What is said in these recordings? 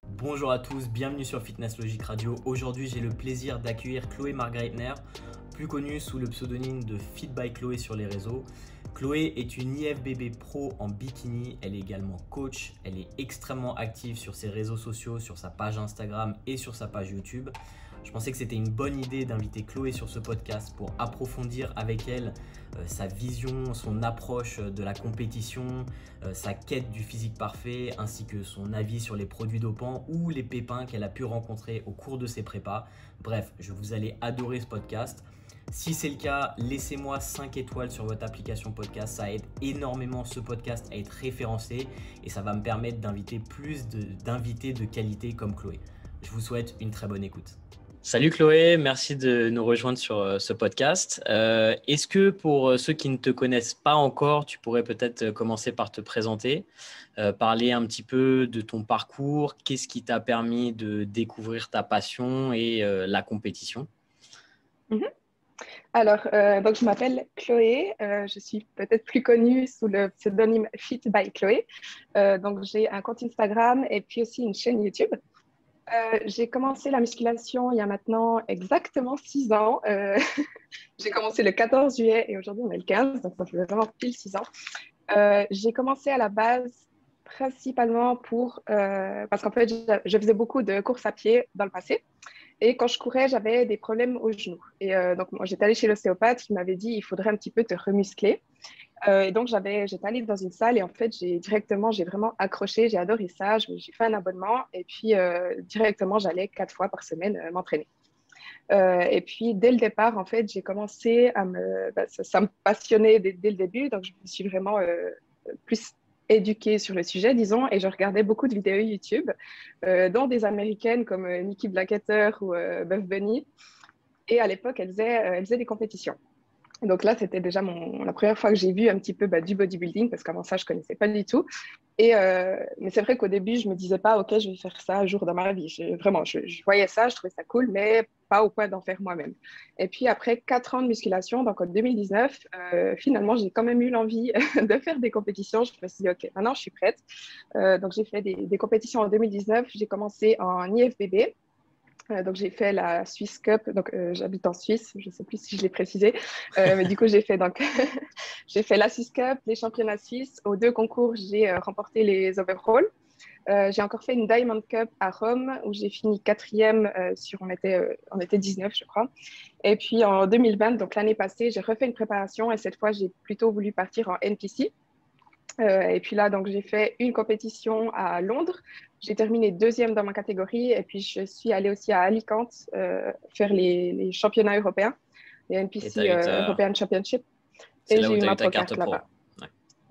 Bonjour à tous, bienvenue sur Fitness Logic Radio. Aujourd'hui, j'ai le plaisir d'accueillir Chloé Margreitner, plus connue sous le pseudonyme de Fit by Chloé sur les réseaux. Chloé est une IFBB pro en bikini, elle est également coach, elle est extrêmement active sur ses réseaux sociaux, sur sa page Instagram et sur sa page YouTube. Je pensais que c'était une bonne idée d'inviter Chloé sur ce podcast pour approfondir avec elle sa vision, son approche de la compétition, sa quête du physique parfait, ainsi que son avis sur les produits dopants ou les pépins qu'elle a pu rencontrer au cours de ses prépas. Bref, vous allez adorer ce podcast. Si c'est le cas, laissez-moi 5 étoiles sur votre application podcast. Ça aide énormément ce podcast à être référencé et ça va me permettre d'inviter plus d'invités de qualité comme Chloé. Je vous souhaite une très bonne écoute. Salut Chloé, merci de nous rejoindre sur ce podcast. Est-ce que pour ceux qui ne te connaissent pas encore, tu pourrais peut-être commencer par te présenter, parler un petit peu de ton parcours, qu'est-ce qui t'a permis de découvrir ta passion et la compétition? Alors, donc je m'appelle Chloé, je suis peut-être plus connue sous le pseudonyme Fit by Chloé. Donc j'ai un compte Instagram et puis aussi une chaîne YouTube. J'ai commencé la musculation il y a maintenant exactement 6 ans. J'ai commencé le 14 juillet et aujourd'hui on est le 15, donc ça fait vraiment pile 6 ans. J'ai commencé à la base principalement parce qu'en fait je faisais beaucoup de courses à pied dans le passé. Et quand je courais, j'avais des problèmes aux genoux. Et donc, moi, j'étais allée chez l'ostéopathe qui m'avait dit il faudrait un petit peu te remuscler. Et donc, j'étais allée dans une salle et en fait, j'ai vraiment accroché. J'ai adoré ça. J'ai fait un abonnement et puis directement, j'allais 4 fois par semaine m'entraîner. Et puis, dès le départ, en fait, j'ai commencé ça me passionnait dès le début. Donc, je me suis vraiment plus éduquée sur le sujet, disons, et je regardais beaucoup de vidéos YouTube, dont des Américaines comme Nikki Blackketter ou Buff Bunny. Et à l'époque, elles faisaient des compétitions. Donc là, c'était déjà la première fois que j'ai vu un petit peu du bodybuilding, parce qu'avant ça, je ne connaissais pas du tout. Mais c'est vrai qu'au début, je ne me disais pas, OK, je vais faire ça un jour dans ma vie. Je voyais ça, je trouvais ça cool, mais pas au point d'en faire moi-même. Et puis après 4 ans de musculation, donc en 2019, finalement, j'ai quand même eu l'envie de faire des compétitions. Je me suis dit, OK, maintenant, je suis prête. Donc j'ai fait des compétitions en 2019. J'ai commencé en IFBB. Donc, j'ai fait la Swiss Cup. Donc, j'habite en Suisse. Je ne sais plus si je l'ai précisé. Mais du coup, j'ai fait la Swiss Cup, les championnats suisses. Aux 2 concours, j'ai remporté les overalls. J'ai encore fait une Diamond Cup à Rome où j'ai fini 4e on était 19, je crois. Et puis, en 2020, donc l'année passée, j'ai refait une préparation et cette fois, j'ai plutôt voulu partir en NPC. Et puis là, donc, j'ai fait une compétition à Londres. J'ai terminé 2e dans ma catégorie. Et puis, je suis allée aussi à Alicante faire les championnats européens, les NPC European Championship. Et j'ai eu ma ta carte là-bas.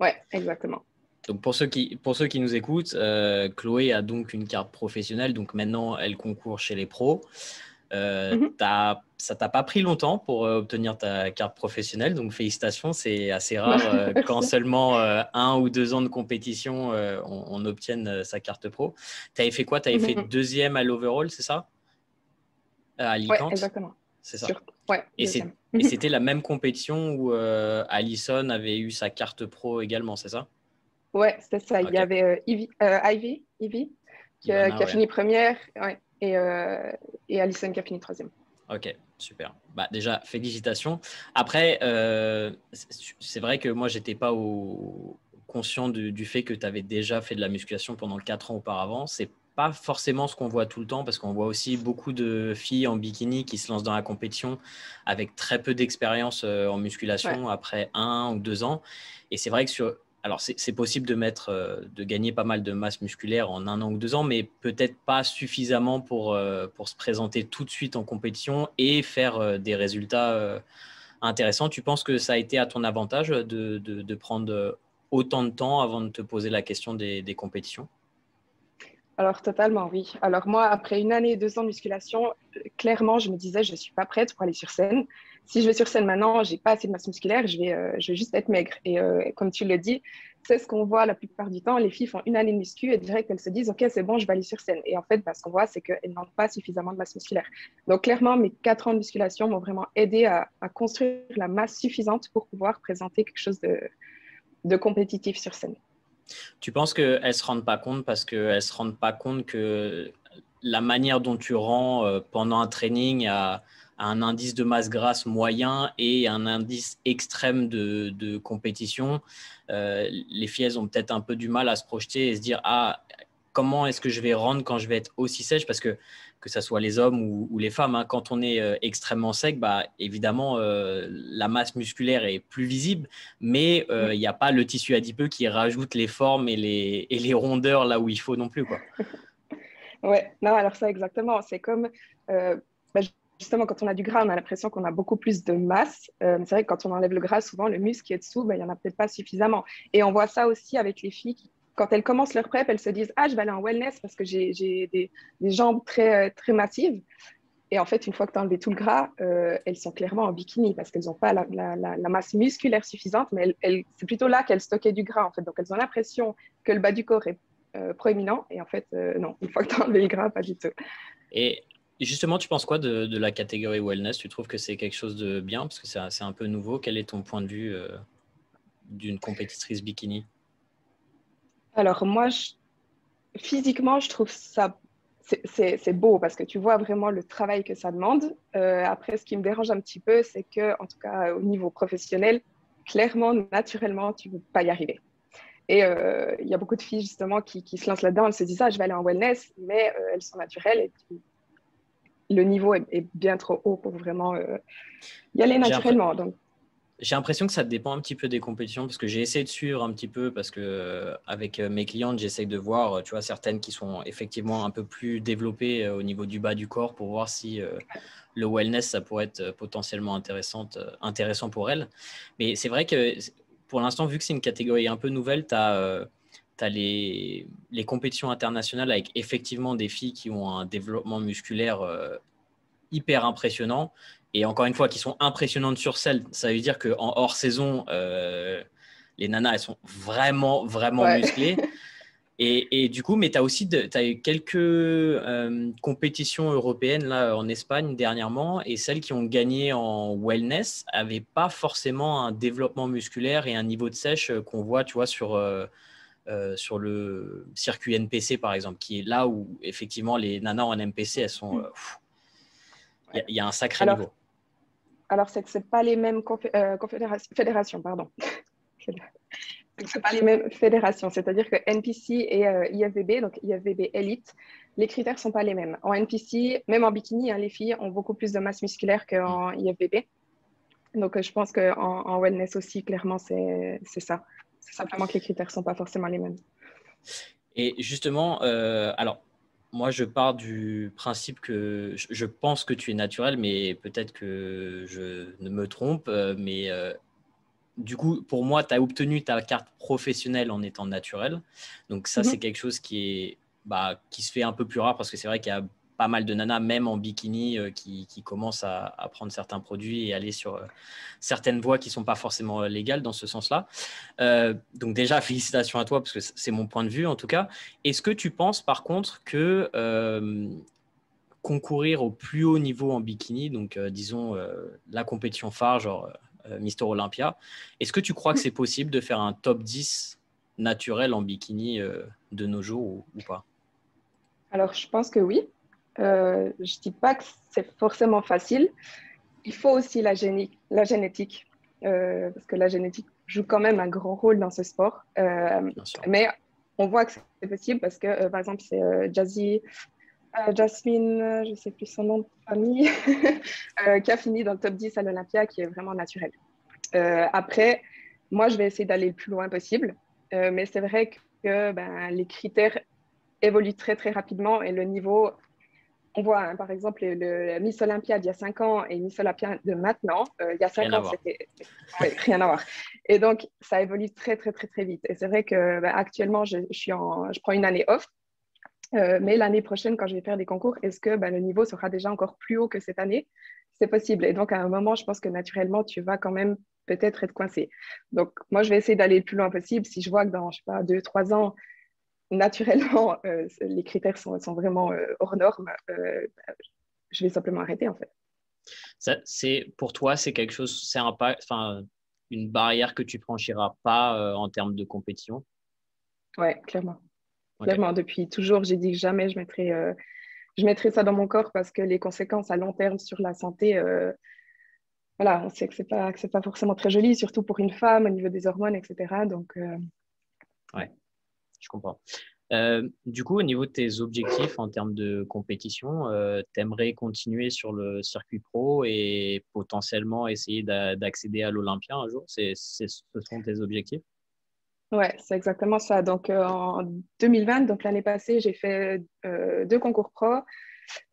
Ouais, exactement. Donc pour ceux qui nous écoutent, Chloé a donc une carte professionnelle. Donc maintenant, elle concourt chez les pros. Ça t'a pas pris longtemps pour obtenir ta carte professionnelle, donc félicitations, c'est assez rare qu'en seulement 1 ou 2 ans de compétition, on obtienne sa carte pro. Tu avais fait quoi? Tu avais fait 2e à l'overall, c'est ça? À Alicante? Ouais, exactement. C'est ça. Ouais, et c'était la même compétition où Alison avait eu sa carte pro également, c'est ça? Ouais, c'était ça. Okay. Il y avait Ivy qui a fini première, ouais, et Alison qui a fini 3e. Ok, super. Bah, déjà, félicitations. Après, c'est vrai que moi, je n'étais pas conscient du fait que tu avais déjà fait de la musculation pendant 4 ans auparavant. Ce n'est pas forcément ce qu'on voit tout le temps parce qu'on voit aussi beaucoup de filles en bikini qui se lancent dans la compétition avec très peu d'expérience en musculation après 1 ou 2 ans. Et c'est vrai que alors, c'est possible de gagner pas mal de masse musculaire en 1 an ou 2 ans, mais peut-être pas suffisamment pour se présenter tout de suite en compétition et faire des résultats intéressants. Tu penses que ça a été à ton avantage de prendre autant de temps avant de te poser la question des compétitions? Alors, totalement, oui. Alors, moi, après 1 année et 2 ans de musculation, clairement, je me disais, je ne suis pas prête pour aller sur scène. si je vais sur scène maintenant, j'ai pas assez de masse musculaire, je vais juste être maigre. Et comme tu le dis, c'est ce qu'on voit la plupart du temps. Les filles font une année de muscu et direct, elles se disent, OK, c'est bon, je vais aller sur scène. Et en fait, ce qu'on voit, c'est qu'elles n'ont pas suffisamment de masse musculaire. Donc, clairement, mes 4 ans de musculation m'ont vraiment aidé à construire la masse suffisante pour pouvoir présenter quelque chose de compétitif sur scène. Tu penses qu'elles ne se rendent pas compte parce qu'elles ne se rendent pas compte que la manière dont tu rends pendant un training à un indice de masse grasse moyen et un indice extrême de compétition, les filles, elles ont peut-être un peu du mal à se projeter et se dire « Ah, comment est-ce que je vais rendre quand je vais être aussi sèche ?» Parce que ce soit les hommes ou les femmes, hein, quand on est extrêmement sec, évidemment, la masse musculaire est plus visible, mais il n'y a pas le tissu adipeux qui rajoute les formes et les rondeurs là où il faut non plus, quoi. Ouais, non, alors ça, exactement. C'est comme, bah, justement, quand on a du gras, on a l'impression qu'on a beaucoup plus de masse. C'est vrai que quand on enlève le gras, souvent, le muscle qui est dessous, il n'y en a peut-être pas suffisamment. Et on voit ça aussi avec les filles qui, quand elles commencent leur prep, elles se disent, ah, je vais aller en wellness parce que j'ai des jambes très massives. Et en fait, une fois que tu as enlevé tout le gras, elles sont clairement en bikini parce qu'elles n'ont pas la masse musculaire suffisante, mais c'est plutôt là qu'elles stockaient du gras, en fait. Donc, elles ont l'impression que le bas du corps est proéminent. Et en fait, non, une fois que tu as enlevé le gras, pas du tout. Et justement, tu penses quoi de la catégorie wellness? Tu trouves que c'est quelque chose de bien parce que c'est un peu nouveau. Quel est ton point de vue d'une compétitrice bikini? Alors, moi, physiquement, je trouve ça, c'est beau parce que tu vois vraiment le travail que ça demande. Après, ce qui me dérange un petit peu, c'est que, en tout cas, au niveau professionnel, clairement, naturellement, tu ne peux pas y arriver. Et il y a beaucoup de filles, justement, qui se lancent là-dedans. Elles se disent, ah, je vais aller en wellness, mais elles sont naturelles et le niveau est bien trop haut pour vraiment y aller naturellement. Donc, j'ai l'impression que ça dépend un petit peu des compétitions parce que j'ai essayé de suivre un petit peu parce que avec mes clientes, j'essaye de voir, tu vois, certaines qui sont effectivement un peu plus développées au niveau du bas du corps pour voir si le wellness, ça pourrait être potentiellement intéressant pour elles. Mais c'est vrai que pour l'instant, vu que c'est une catégorie un peu nouvelle, tu as les compétitions internationales avec effectivement des filles qui ont un développement musculaire hyper impressionnant. Et encore une fois, qui sont impressionnantes sur scène. Ça veut dire qu'en hors saison, les nanas, elles sont vraiment ouais. musclées. Et du coup, mais tu as aussi eu quelques compétitions européennes là, en Espagne dernièrement. Et celles qui ont gagné en wellness n'avaient pas forcément un développement musculaire et un niveau de sèche qu'on voit, tu vois, sur le circuit NPC, par exemple, qui est là où, effectivement, les nanas en NPC, elles sont... Il y a un sacré niveau. Alors, c'est que ce pas les mêmes fédérations, pardon. Ce pas les mêmes fédérations, c'est-à-dire que NPC et IFBB, donc IFBB Elite, les critères ne sont pas les mêmes. En NPC, même en bikini, hein, les filles ont beaucoup plus de masse musculaire qu'en IFBB. Donc, je pense qu'en wellness aussi, clairement, c'est ça. C'est simplement que les critères ne sont pas forcément les mêmes. Et justement, alors, moi, je pars du principe que je pense que tu es naturel, mais peut-être que je ne me trompe. Mais du coup, pour moi, tu as obtenu ta carte professionnelle en étant naturel. Donc ça, c'est quelque chose qui se fait un peu plus rare parce que c'est vrai qu'il y a pas mal de nanas, même en bikini, qui commencent à prendre certains produits et aller sur certaines voies qui ne sont pas forcément légales dans ce sens-là. Donc déjà, félicitations à toi parce que c'est mon point de vue en tout cas. Est-ce que tu penses par contre que concourir au plus haut niveau en bikini, donc disons la compétition phare, genre Mister Olympia, est-ce que tu crois que c'est possible de faire un top 10 naturel en bikini de nos jours ou pas? Alors, je pense que oui. Je ne dis pas que c'est forcément facile. Il faut aussi la génétique, parce que la génétique joue quand même un grand rôle dans ce sport. Mais on voit que c'est possible parce que, par exemple, c'est Jasmine, je ne sais plus son nom de famille, qui a fini dans le top 10 à l'Olympia, qui est vraiment naturel. Après, moi, je vais essayer d'aller le plus loin possible. Mais c'est vrai que les critères évoluent très rapidement et le niveau, on voit hein, par exemple le Miss Olympia d'il y a 5 ans et Miss Olympia de maintenant. Il y a 5 ans, c'était rien à voir. Et donc, ça évolue très vite. Et c'est vrai que actuellement, je prends une année off. Mais l'année prochaine, quand je vais faire des concours, est-ce que le niveau sera déjà encore plus haut que cette année? c'est possible. Et donc, à un moment, je pense que naturellement, tu vas quand même peut-être être coincé. Donc, moi, je vais essayer d'aller le plus loin possible. Si je vois que dans, je sais pas, 2, 3 ans, naturellement, les critères sont vraiment hors normes, je vais simplement arrêter, en fait. Pour toi, c'est quelque chose, enfin, une barrière que tu franchiras pas en termes de compétition? Ouais, clairement. Ok. Clairement, depuis toujours, j'ai dit que jamais je mettrais ça dans mon corps parce que les conséquences à long terme sur la santé, voilà, on sait que c'est pas forcément très joli, surtout pour une femme au niveau des hormones, etc. Donc, Ouais, je comprends. Du coup, au niveau de tes objectifs en termes de compétition, tu aimerais continuer sur le circuit pro et potentiellement essayer d'accéder à l'Olympia un jour? Ce sont tes objectifs? ouais, c'est exactement ça. Donc, en 2020, donc l'année passée, j'ai fait 2 concours pro.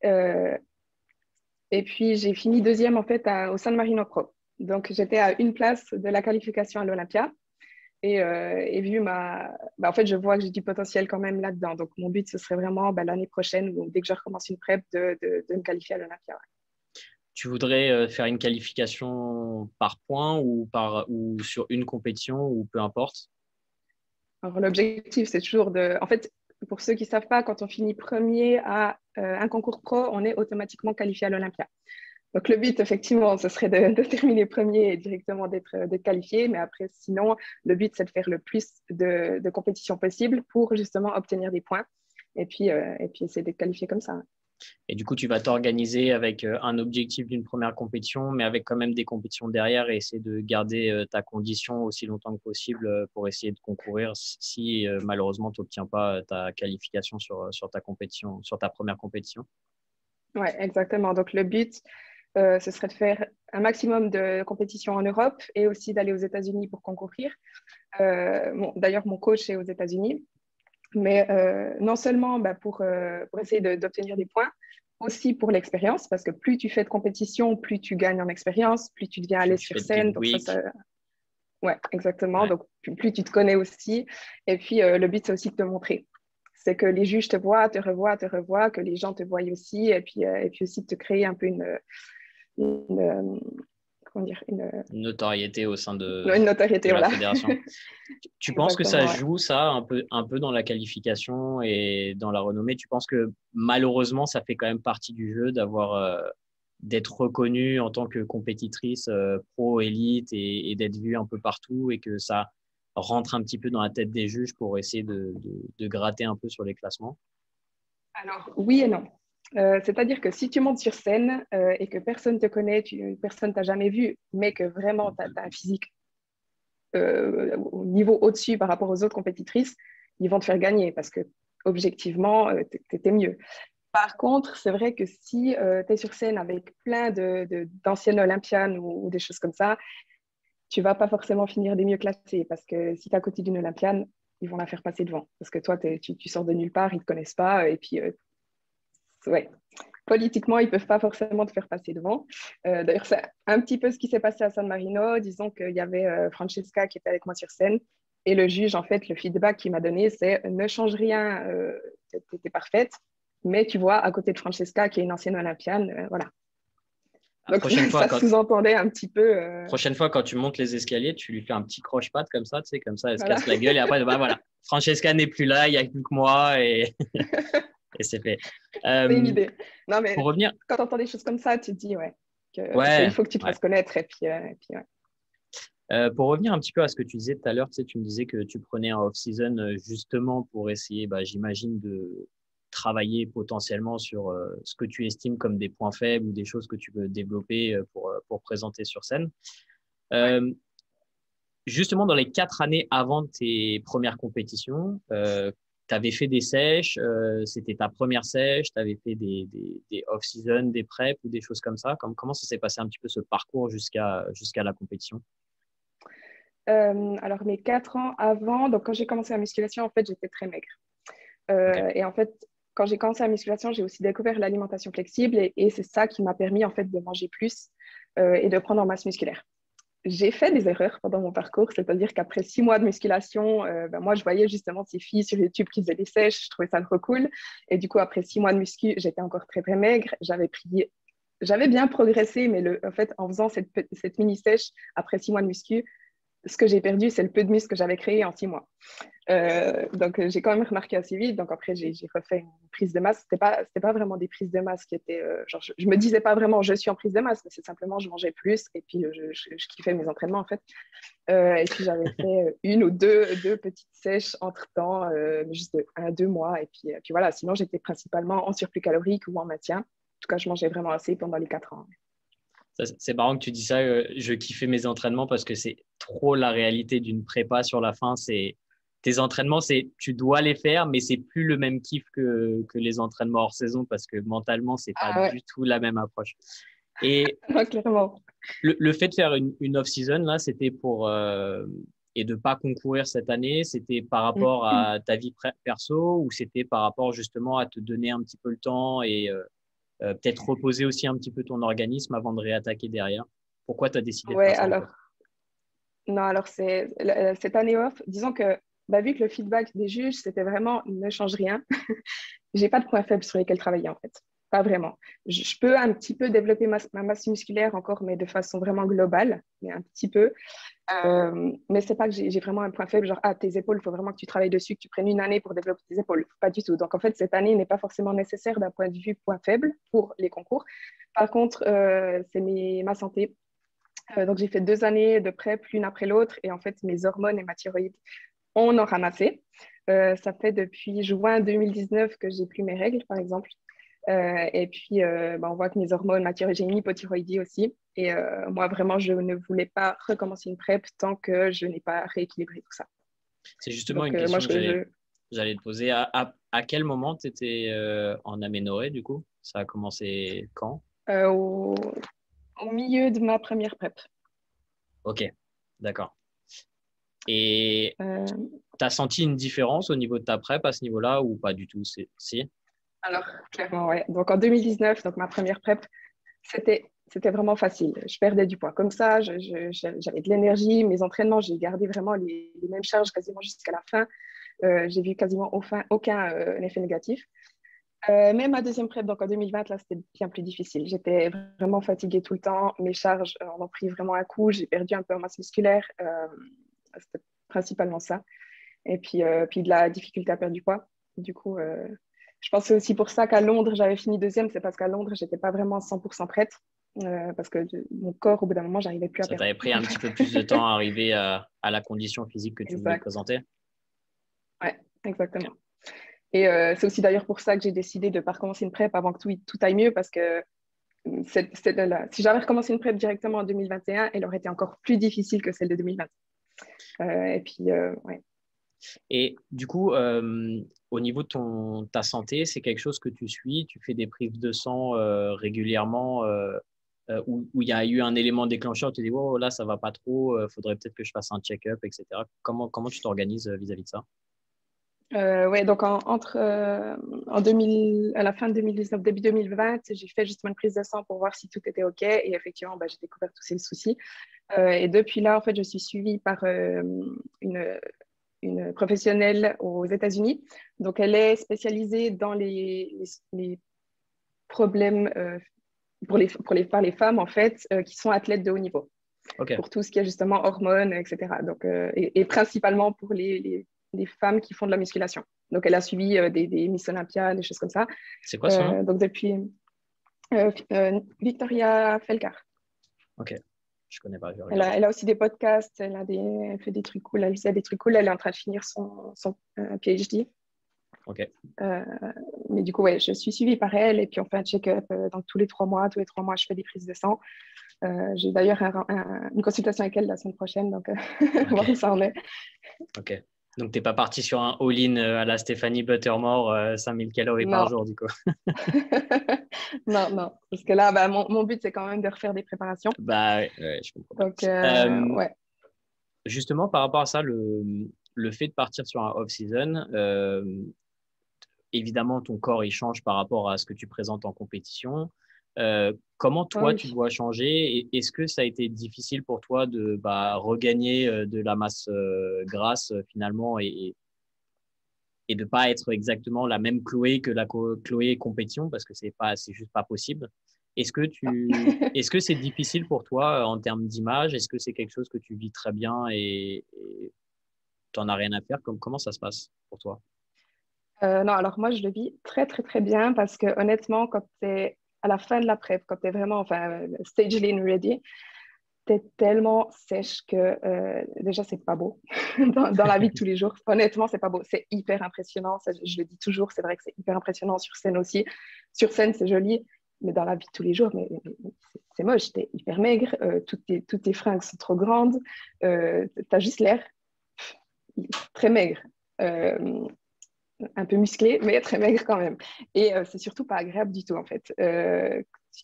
Euh, et puis, j'ai fini deuxième, en fait, au San Marino Pro. Donc, j'étais à une place de la qualification à l'Olympia. Et vu en fait, je vois que j'ai du potentiel quand même là-dedans. Donc, mon but, ce serait vraiment l'année prochaine, ou dès que je recommence une prep, de me qualifier à l'Olympia. Tu voudrais faire une qualification par points ou sur une compétition ou peu importe? Alors, l'objectif, c'est toujours de. En fait, pour ceux qui ne savent pas, quand on finit premier à un concours pro, on est automatiquement qualifié à l'Olympia. Donc, le but, effectivement, ce serait de terminer premier et directement d'être qualifié. Mais après, sinon, le but, c'est de faire le plus de compétitions possible pour justement obtenir des points et puis essayer d'être qualifié comme ça. Et du coup, tu vas t'organiser avec un objectif d'une première compétition, mais avec quand même des compétitions derrière et essayer de garder ta condition aussi longtemps que possible pour essayer de concourir si malheureusement tu n'obtiens pas ta qualification sur ta compétition, sur ta première compétition. Oui, exactement. Donc, le but, ce serait de faire un maximum de compétitions en Europe et aussi d'aller aux États-Unis pour concourir. D'ailleurs, mon coach est aux États-Unis. Mais non seulement pour essayer d'obtenir des points, aussi pour l'expérience, parce que plus tu fais de compétition, plus tu gagnes en expérience, plus tu deviens à l'aise Tu sur fais de scène. Big Donc Week. ouais, exactement. Ouais. Donc plus tu te connais aussi. Et puis le but, c'est aussi de te montrer. C'est que les juges te voient, te revoient, que les gens te voient aussi. Et puis aussi de te créer un peu une comment dire, Une notoriété au sein une notoriété, de la voilà. fédération. Tu penses que ça Exactement, ouais. joue ça un peu dans la qualification et dans la renommée? Tu penses que malheureusement, ça fait quand même partie du jeu d'être reconnue en tant que compétitrice pro élite et d'être vue un peu partout et que ça rentre un petit peu dans la tête des juges pour essayer de gratter un peu sur les classements? Alors, oui et non. C'est-à-dire que si tu montes sur scène et que personne ne te connaît, personne ne t'a jamais vu, mais que vraiment tu as un physique au niveau au-dessus par rapport aux autres compétitrices, ils vont te faire gagner parce que objectivement, tu étais mieux. Par contre, c'est vrai que si tu es sur scène avec plein d'anciennes Olympiennes ou des choses comme ça, tu vas pas forcément finir des mieux classés parce que si tu es à côté d'une Olympienne, ils vont la faire passer devant. Parce que toi, tu sors de nulle part, ils ne te connaissent pas. Et puis, ouais, politiquement, ils ne peuvent pas forcément te faire passer devant. D'ailleurs, c'est un petit peu ce qui s'est passé à San Marino. Disons qu'il y avait Francesca qui était avec moi sur scène. Et le juge, en fait, le feedback qu'il m'a donné, c'est ne change rien, tu étais parfaite. Mais tu vois, à côté de Francesca, qui est une ancienne Olympienne, voilà. Donc, ça sous-entendait un petit peu. Prochaine fois, quand tu montes les escaliers, tu lui fais un petit croche-patte comme ça, tu sais, comme ça, elle se Voilà. casse la gueule et après, bah voilà, Francesca n'est plus là, il n'y a plus que moi et, et c'est fait. C'est une idée. Non, mais pour revenir... quand tu entends des choses comme ça, tu te dis, ouais, ouais, il faut que tu te fasses connaître. Et puis ouais. Pour revenir un petit peu à ce que tu disais tout à l'heure, tu sais, tu me disais que tu prenais un off-season justement pour essayer, j'imagine, de travailler potentiellement sur ce que tu estimes comme des points faibles ou des choses que tu veux développer pour présenter sur scène. Justement, dans les 4 années avant tes premières compétitions, tu avais fait des sèches, c'était ta première sèche, tu avais fait des off-season, des preps ou des choses comme ça. Comment ça s'est passé un petit peu ce parcours jusqu'à la compétition? Alors, mes 4 ans avant, donc quand j'ai commencé la musculation, en fait, j'étais très maigre. Okay. Et en fait, quand j'ai commencé la musculation, j'ai aussi découvert l'alimentation flexible et c'est ça qui m'a permis en fait de manger plus et de prendre en masse musculaire. J'ai fait des erreurs pendant mon parcours, c'est-à-dire qu'après 6 mois de musculation, moi, je voyais justement ces filles sur YouTube qui faisaient des sèches, je trouvais ça trop cool. Et du coup, après 6 mois de muscu, j'étais encore très, très maigre. J'avais pris j'avais bien progressé, mais en fait, en faisant cette mini-sèche, après 6 mois de muscu, ce que j'ai perdu, c'est le peu de muscle que j'avais créé en 6 mois. Donc, j'ai quand même remarqué assez vite. Donc, après, j'ai refait une prise de masse. C'était pas vraiment des prises de masse qui étaient. Genre, je me disais pas vraiment je suis en prise de masse, mais c'est simplement je mangeais plus et puis je kiffais mes entraînements en fait. Et puis, j'avais fait une ou deux petites sèches entre-temps, juste de 1 à 2 mois. Et puis voilà, sinon, j'étais principalement en surplus calorique ou en maintien. En tout cas, je mangeais vraiment assez pendant les 4 ans. C'est marrant que tu dis ça. Je kiffais mes entraînements parce que c'est trop la réalité d'une prépa sur la fin. Tes entraînements, tu dois les faire, mais c'est plus le même kiff que les entraînements hors saison parce que mentalement, c'est pas du tout la même approche. Et clairement. Le fait de faire une off-season, là, c'était et de pas concourir cette année, c'était par rapport à ta vie perso ou c'était par rapport justement à te donner un petit peu le temps et peut-être reposer aussi un petit peu ton organisme avant de réattaquer derrière. Pourquoi tu as décidé de faire ça? Alors cette année off, disons que vu que le feedback des juges, c'était vraiment ne change rien, j'ai pas de points faibles sur lesquels travailler en fait. Pas vraiment. Je peux un petit peu développer ma masse musculaire encore, mais de façon vraiment globale, mais un petit peu. Mais c'est pas que j'ai vraiment un point faible, genre tes épaules, il faut vraiment que tu travailles dessus, que tu prennes une année pour développer tes épaules. Pas du tout. Donc en fait, cette année n'est pas forcément nécessaire d'un point de vue point faible pour les concours. Par contre, c'est ma santé. Donc j'ai fait 2 années de prep l'une après l'autre et en fait mes hormones et ma thyroïde on en ramassé. Ça fait depuis juin 2019 que j'ai plus mes règles, par exemple. Et puis, on voit que mes hormones, j'ai une hypothyroïdie aussi. Et moi, vraiment, je ne voulais pas recommencer une PrEP tant que je n'ai pas rééquilibré tout ça. C'est justement une question que j'allais te poser. À quel moment tu étais en aménorrhée, du coup? Ça a commencé quand? Au milieu de ma première PrEP. Ok, d'accord. Et tu as senti une différence au niveau de ta PrEP à ce niveau-là ou pas du tout? Si? Alors, clairement, ouais. Donc, en 2019, donc ma première PrEP, c'était vraiment facile. Je perdais du poids comme ça, j'avais de l'énergie. Mes entraînements, j'ai gardé vraiment les mêmes charges quasiment jusqu'à la fin. J'ai vu quasiment aucun effet négatif. Mais ma deuxième PrEP, donc en 2020, là, c'était bien plus difficile. J'étais vraiment fatiguée tout le temps. Mes charges en ont pris vraiment un coup. J'ai perdu un peu en masse musculaire. C'était principalement ça. Et puis de la difficulté à perdre du poids. Du coup, je pense que c'est aussi pour ça qu'à Londres, j'avais fini deuxième. C'est parce qu'à Londres, je n'étais pas vraiment 100% prête. Parce que mon corps, au bout d'un moment, j'arrivais plus à perdre. Ça t'avait pris un petit peu plus de temps à arriver à la condition physique que tu voulais présenter? Ouais, exactement. Et c'est aussi d'ailleurs pour ça que j'ai décidé de ne pas recommencer une PrEP avant que tout aille mieux parce que si j'avais recommencé une PrEP directement en 2021, elle aurait été encore plus difficile que celle de 2020. Et puis, ouais. Et du coup, au niveau de ta santé, c'est quelque chose que tu suis? Tu fais des prises de sang régulièrement où il y a eu un élément déclencheur, tu te dis, oh là, ça va pas trop, faudrait peut-être que je fasse un check-up, etc. Comment tu t'organises vis-à-vis de ça? Ouais, donc à la fin de 2019, début 2020, j'ai fait justement une prise de sang pour voir si tout était OK. Et effectivement, j'ai découvert tous ces soucis. Et depuis là, en fait, je suis suivie par une professionnelle aux États-Unis. Donc, elle est spécialisée dans les problèmes par les femmes, en fait, qui sont athlètes de haut niveau. Okay. Pour tout ce qui est justement hormones, etc. Donc, et principalement pour les femmes qui font de la musculation. Donc, elle a suivi des Miss Olympia, des choses comme ça. C'est quoi son nom? Donc, depuis Victoria Felkar. Ok, je connais pas. Elle a aussi des podcasts, elle fait des trucs cool, elle fait des trucs cool. Elle est en train de finir son PhD. Ok. Mais du coup, ouais, je suis suivie par elle et puis on fait un check-up donc tous les 3 mois. Tous les 3 mois, je fais des prises de sang. J'ai d'ailleurs une consultation avec elle la semaine prochaine, donc voir où ça en est. Ok. Donc, tu n'es pas parti sur un all-in à la Stéphanie Buttermore, 5000 calories par jour, du coup. Non. Parce que là, mon but, c'est quand même de refaire des préparations. Ouais, je comprends. Donc, ouais. Justement, par rapport à ça, le fait de partir sur un off-season, évidemment, ton corps, il change par rapport à ce que tu présentes en compétition. Comment toi, tu dois changer? Est-ce que ça a été difficile pour toi de regagner de la masse grasse finalement et de ne pas être exactement la même Chloé que la Chloé compétition parce que c'est juste pas possible. Est-ce que c'est difficile pour toi en termes d'image? Est-ce que c'est quelque chose que tu vis très bien et tu n'en as rien à faire? Comment ça se passe pour toi? Non, alors moi, je le vis très, très, très bien parce que honnêtement, quand tu es à la fin de la prep, quand tu es vraiment, enfin, stage lean ready, tu es tellement sèche que déjà, c'est pas beau dans la vie de tous les jours. Honnêtement, c'est pas beau. C'est hyper impressionnant. Ça, je le dis toujours, c'est vrai que c'est hyper impressionnant sur scène aussi. Sur scène, c'est joli, mais dans la vie de tous les jours, c'est moche. Tu es hyper maigre, toutes tes fringues sont trop grandes, tu as juste l'air très maigre. Un peu musclé, mais très maigre quand même. Et c'est surtout pas agréable du tout, en fait.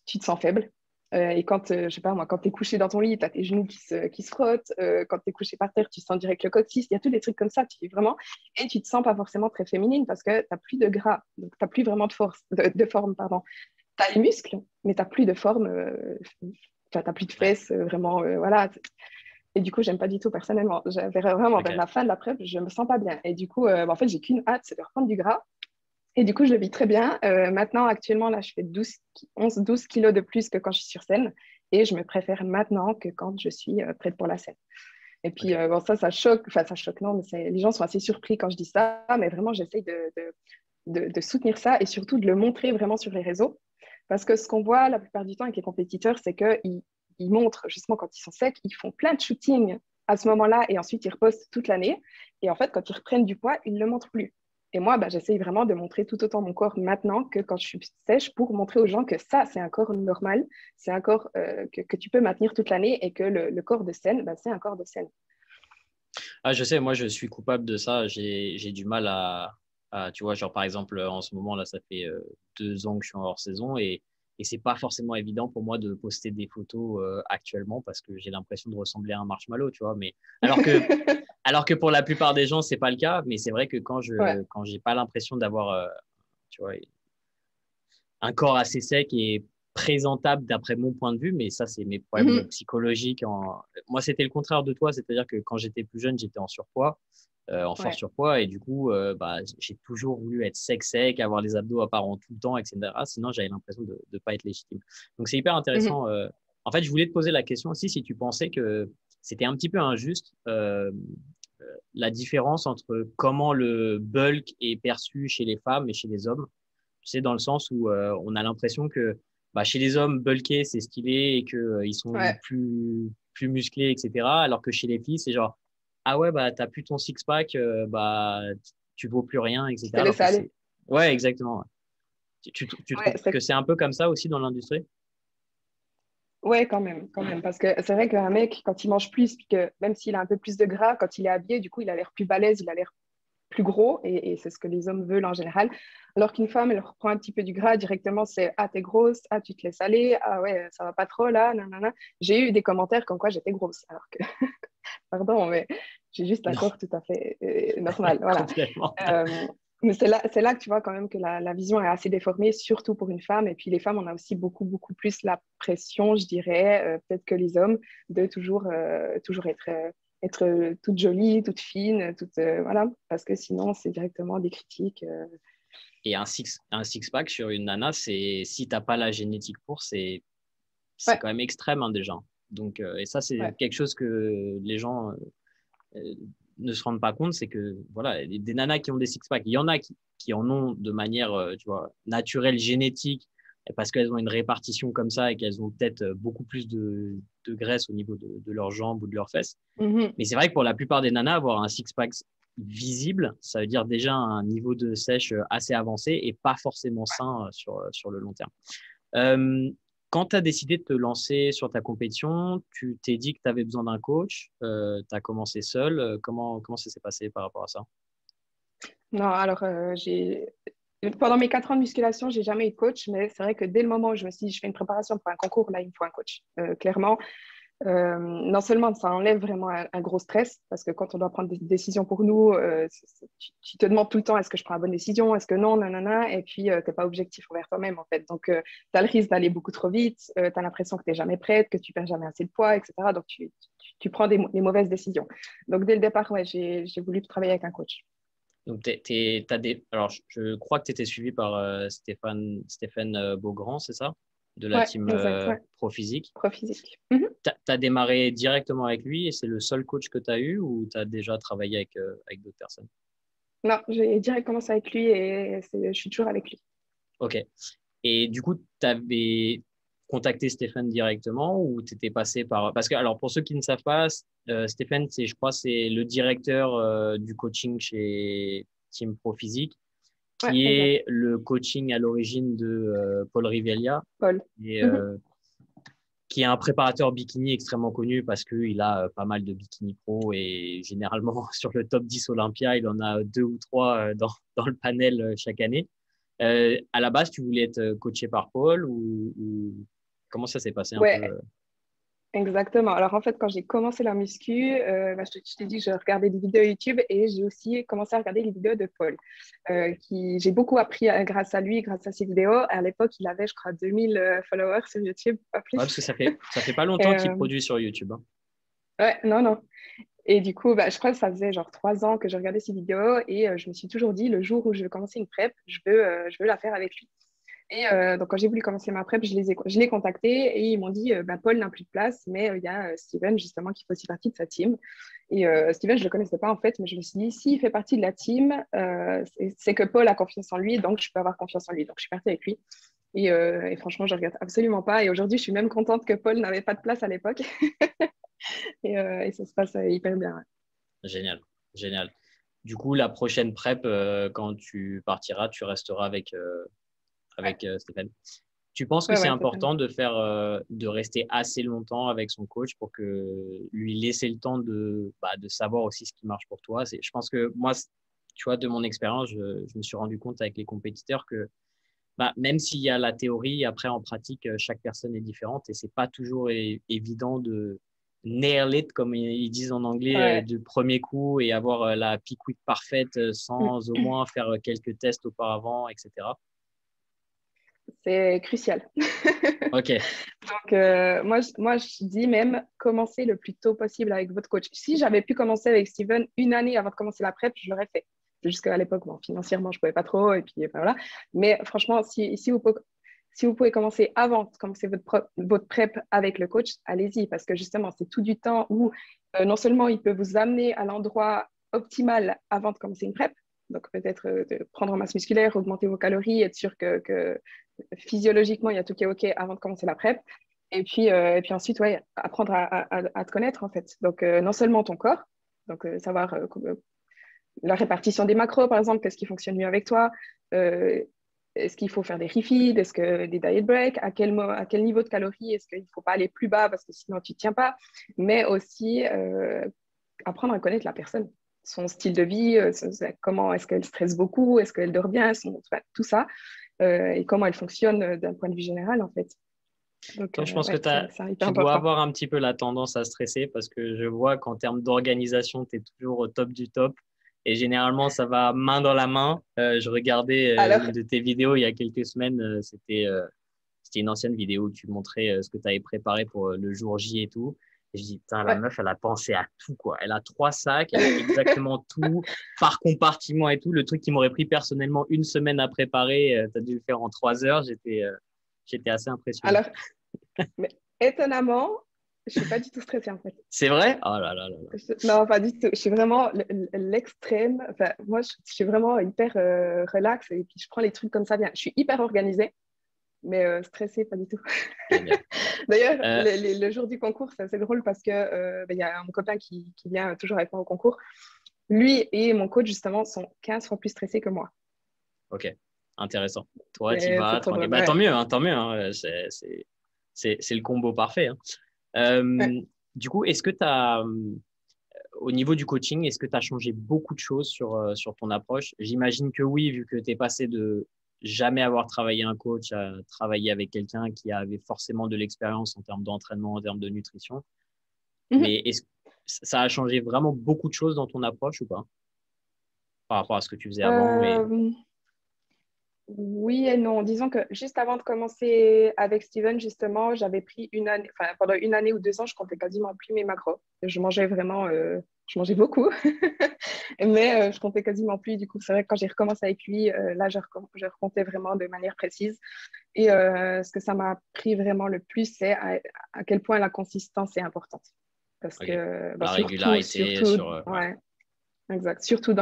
Tu te sens faible. Et quand, je sais pas moi, quand tu es couché dans ton lit, tu as tes genoux qui se frottent. Quand tu es couché par terre, tu sens direct le coccyx. Il y a tous des trucs comme ça, tu vraiment. Et tu te sens pas forcément très féminine parce que tu n'as plus de gras. Donc, tu n'as plus vraiment de forme. Pardon. Tu as les muscles, mais tu n'as plus de forme. Tu n'as plus de fesses, vraiment. Voilà. Et du coup, j'aime pas du tout personnellement. J'avais vraiment, Ok. vers la fin de la prep, je me sens pas bien. Et du coup, en fait, j'ai qu'une hâte, c'est de reprendre du gras. Et du coup, je le vis très bien. Maintenant, actuellement, là, je fais 11-12 kilos de plus que quand je suis sur scène. Et je me préfère maintenant que quand je suis prête pour la scène. Et puis, Ok. bon, ça choque. Enfin, ça choque, non, mais les gens sont assez surpris quand je dis ça. Mais vraiment, j'essaye de soutenir ça et surtout de le montrer vraiment sur les réseaux. Parce que ce qu'on voit la plupart du temps avec les compétiteurs, c'est qu'ils montrent, justement, quand ils sont secs, ils font plein de shootings à ce moment-là et ensuite ils repostent toute l'année. Et en fait, quand ils reprennent du poids, ils ne le montrent plus. Et moi, bah, j'essaye vraiment de montrer tout autant mon corps maintenant que quand je suis sèche pour montrer aux gens que ça, c'est un corps normal, c'est un corps que tu peux maintenir toute l'année et que le corps de scène, bah, c'est un corps de scène. Ah, je sais, moi, je suis coupable de ça. J'ai du mal tu vois, genre, par exemple, en ce moment, là, ça fait 2 ans que je suis en hors saison et c'est pas forcément évident pour moi de poster des photos actuellement parce que j'ai l'impression de ressembler à un marshmallow, tu vois. Mais alors que pour la plupart des gens, c'est pas le cas. Mais c'est vrai que Ouais. quand j'ai pas l'impression d'avoir, tu vois, un corps assez sec et présentable d'après mon point de vue, mais ça, c'est mes problèmes Mhm. psychologiques. Moi, c'était le contraire de toi, c'est-à-dire que quand j'étais plus jeune, j'étais en surpoids, en fort Ouais. surpoids, et du coup, bah, j'ai toujours voulu être sec, avoir les abdos apparents tout le temps, etc. Sinon, j'avais l'impression de ne pas être légitime. Donc, c'est hyper Mhm. intéressant. En fait, je voulais te poser la question aussi si tu pensais que c'était un petit peu injuste la différence entre comment le bulk est perçu chez les femmes et chez les hommes. Tu sais, dans le sens où on a l'impression que bah, chez les hommes, bulker, c'est stylé et qu'ils sont Ouais. plus musclés, etc. Alors que chez les filles, c'est genre, ah ouais, bah, t'as plus ton six-pack, bah, tu vaux plus rien, Tu te etc. Alors laisses que aller. c'est. Ouais, exactement. Ouais. Tu Ouais, trouves que c'est un peu comme ça aussi dans l'industrie? ouais, quand même, parce que c'est vrai qu'un mec, quand il mange plus, puis que même s'il a un peu plus de gras, quand il est habillé, du coup, il a l'air plus balèze, il a l'air plus gros, et c'est ce que les hommes veulent en général. Alors qu'une femme, elle reprend un petit peu du gras directement, c'est ah, t'es grosse, ah, tu te laisses aller, ah ouais, ça va pas trop là, nanana. J'ai eu des commentaires comme quoi j'étais grosse, alors que, pardon, mais j'ai juste un Non, corps tout à fait normal, voilà. complètement. Mais c'est là que tu vois quand même que la vision est assez déformée, surtout pour une femme. Et puis les femmes, on a aussi beaucoup, beaucoup plus la pression, je dirais, peut-être que les hommes, de toujours être toute jolie, toute fine, toute, voilà, parce que sinon, c'est directement des critiques. Et un six-pack sur une nana, c'est si t'as pas la génétique pour, c'est Ouais, quand même extrême hein, déjà. Donc, et ça, c'est ouais. quelque chose que les gens euh, ne se rendent pas compte, c'est que voilà, des nanas qui ont des six-packs, il y en a qui en ont de manière, tu vois, naturelle, génétique, parce qu'elles ont une répartition comme ça et qu'elles ont peut-être beaucoup plus de graisse au niveau de leurs jambes ou de leurs fesses. Mhm. Mais c'est vrai que pour la plupart des nanas, avoir un six-pack visible, ça veut dire déjà un niveau de sèche assez avancé et pas forcément sain sur le long terme. Euh, Quand tu as décidé de te lancer sur ta compétition, tu t'es dit que tu avais besoin d'un coach, tu as commencé seul. Comment ça s'est passé par rapport à ça? Non, alors, pendant mes 4 ans de musculation, j'ai jamais eu de coach, mais c'est vrai que dès le moment où je me suis dit, je fais une préparation pour un concours, là, il me faut un coach. Clairement, non seulement ça enlève vraiment un gros stress, parce que quand on doit prendre des décisions pour nous, tu te demandes tout le temps, est-ce que je prends la bonne décision, est-ce que non, nanana, et puis tu n'es pas objectif envers toi-même, en fait. Donc, tu as le risque d'aller beaucoup trop vite, tu as l'impression que tu n'es jamais prête, que tu perds jamais assez de poids, etc. Donc, tu prends des mauvaises décisions. Donc, dès le départ, ouais, j'ai voulu travailler avec un coach. Donc, alors, je crois que tu étais suivi par Stéphane Beaugrand, c'est ça? de la team exact. Pro Physique. Pro Physique. Tu as démarré directement avec lui et c'est le seul coach que tu as eu ou tu as déjà travaillé avec d'autres personnes? Non, j'ai direct commencé avec lui et je suis toujours avec lui. Ok. Et du coup, tu avais contacté Stéphane directement ou tu étais passé par… Parce que, alors, pour ceux qui ne savent pas, Stéphane, je crois, c'est le directeur du coaching chez Team Pro Physique, qui est le coaching à l'origine de Paul Rivelia. Paul. Et, qui est un préparateur bikini extrêmement connu parce qu'il a pas mal de bikini pro et généralement sur le top 10 Olympia, il en a 2 ou 3 dans le panel chaque année. À la base, tu voulais être coaché par Paul ou comment ça s'est passé un peu? Exactement. Alors, en fait, quand j'ai commencé la muscu, je t'ai dit que je regardais des vidéos YouTube et j'ai aussi commencé à regarder les vidéos de Paul. J'ai beaucoup appris grâce à lui, grâce à ses vidéos. À l'époque, il avait, je crois, 2000 followers sur YouTube, pas plus. Ouais, parce que ça fait pas longtemps qu'il produit sur YouTube. Hein. Ouais, non. Et du coup, je crois que ça faisait genre 3 ans que je regardais ses vidéos et je me suis toujours dit, le jour où je vais commencer une prep, je veux la faire avec lui. Et donc, quand j'ai voulu commencer ma prep, je l'ai contacté et ils m'ont dit Paul n'a plus de place, mais il y a Steven, justement, qui fait aussi partie de sa team. Et Steven, je ne le connaissais pas en fait, mais je me suis dit s'il fait partie de la team, c'est que Paul a confiance en lui, donc je peux avoir confiance en lui. Donc, je suis partie avec lui. Et franchement, je ne regrette absolument pas. Et aujourd'hui, je suis même contente que Paul n'avait pas de place à l'époque. et ça se passe hyper bien. Ouais. Génial. Du coup, la prochaine prep, quand tu partiras, tu resteras avec Stéphane. Tu penses que c'est important de rester assez longtemps avec son coach pour que lui laisser le temps de savoir aussi ce qui marche pour toi? Je pense que moi, tu vois, de mon expérience, je me suis rendu compte avec les compétiteurs que même s'il y a la théorie, après en pratique, chaque personne est différente et c'est pas toujours évident de nail it, comme ils disent en anglais, du premier coup et avoir la peak week parfaite sans au moins faire quelques tests auparavant, etc. C'est crucial. Ok. Donc, moi, je dis même commencer le plus tôt possible avec votre coach. Si j'avais pu commencer avec Steven une année avant de commencer la prep, je l'aurais fait. Jusqu'à l'époque, financièrement, je ne pouvais pas trop. Et puis, voilà. Mais franchement, si vous pouvez commencer avant de commencer votre prep avec le coach, allez-y. Parce que justement, c'est tout du temps où non seulement il peut vous amener à l'endroit optimal avant de commencer une prep, donc peut-être de prendre en masse musculaire, augmenter vos calories, être sûr que physiologiquement, il y a tout qui est OK avant de commencer la prep. Et puis ensuite, apprendre à te connaître, en fait. Donc, non seulement ton corps, donc savoir la répartition des macros, par exemple, qu'est-ce qui fonctionne mieux avec toi, est-ce qu'il faut faire des refeeds, est-ce que des diet breaks, à quel niveau de calories, est-ce qu'il ne faut pas aller plus bas parce que sinon tu ne tiens pas, mais aussi apprendre à connaître la personne, son style de vie, comment est-ce qu'elle stresse beaucoup, est-ce qu'elle dort bien, tout ça. Et comment elle fonctionne d'un point de vue général, en fait. Donc, je pense que tu dois avoir un petit peu la tendance à stresser parce que je vois qu'en termes d'organisation, tu es toujours au top du top. Et généralement, ça va main dans la main. Je regardais une de tes vidéos il y a quelques semaines. C'était une ancienne vidéo où tu montrais ce que tu avais préparé pour le jour J et tout. Et je dis, putain, la meuf, elle a pensé à tout, quoi. Elle a 3 sacs, elle a exactement tout, par compartiment et tout. Le truc qui m'aurait pris personnellement 1 semaine à préparer, tu as dû le faire en 3 heures. J'étais assez impressionné. Alors, mais étonnamment, je ne suis pas du tout stressée, en fait. C'est vrai? Oh là là là là. Non, pas du tout. Je suis vraiment l'extrême. Enfin, moi, je suis vraiment hyper relax et puis je prends les trucs comme ça bien. Je suis hyper organisée. Mais stressée, pas du tout. D'ailleurs, le jour du concours, c'est assez drôle parce qu'il y a mon copain qui vient toujours avec moi au concours. Lui et mon coach, justement, sont 15 fois plus stressés que moi. Ok, intéressant. Toi, tu vas tranquille. Tant mieux, hein, tant mieux. Hein. C'est le combo parfait. Hein. Du coup, est-ce que tu as, au niveau du coaching, est-ce que tu as changé beaucoup de choses sur ton approche? J'imagine que oui, vu que tu es passé de jamais avoir travaillé un coach à travailler avec quelqu'un qui avait forcément de l'expérience en termes d'entraînement, en termes de nutrition. Mais est-ce que ça a changé vraiment beaucoup de choses dans ton approche ou pas? Par rapport à ce que tu faisais avant Oui et non. Disons que juste avant de commencer avec Steven, justement, j'avais pris une année, pendant 1 année ou 2 ans, je comptais quasiment plus mes macros. Je mangeais vraiment je mangeais beaucoup, mais je comptais quasiment plus. Du coup, c'est vrai que quand j'ai recommencé avec lui, là, je recomptais vraiment de manière précise. Et ce que ça m'a appris vraiment le plus, c'est à quel point la consistance est importante. Parce Ok. que La surtout, régularité sur. Ouais. ouais, exact. Surtout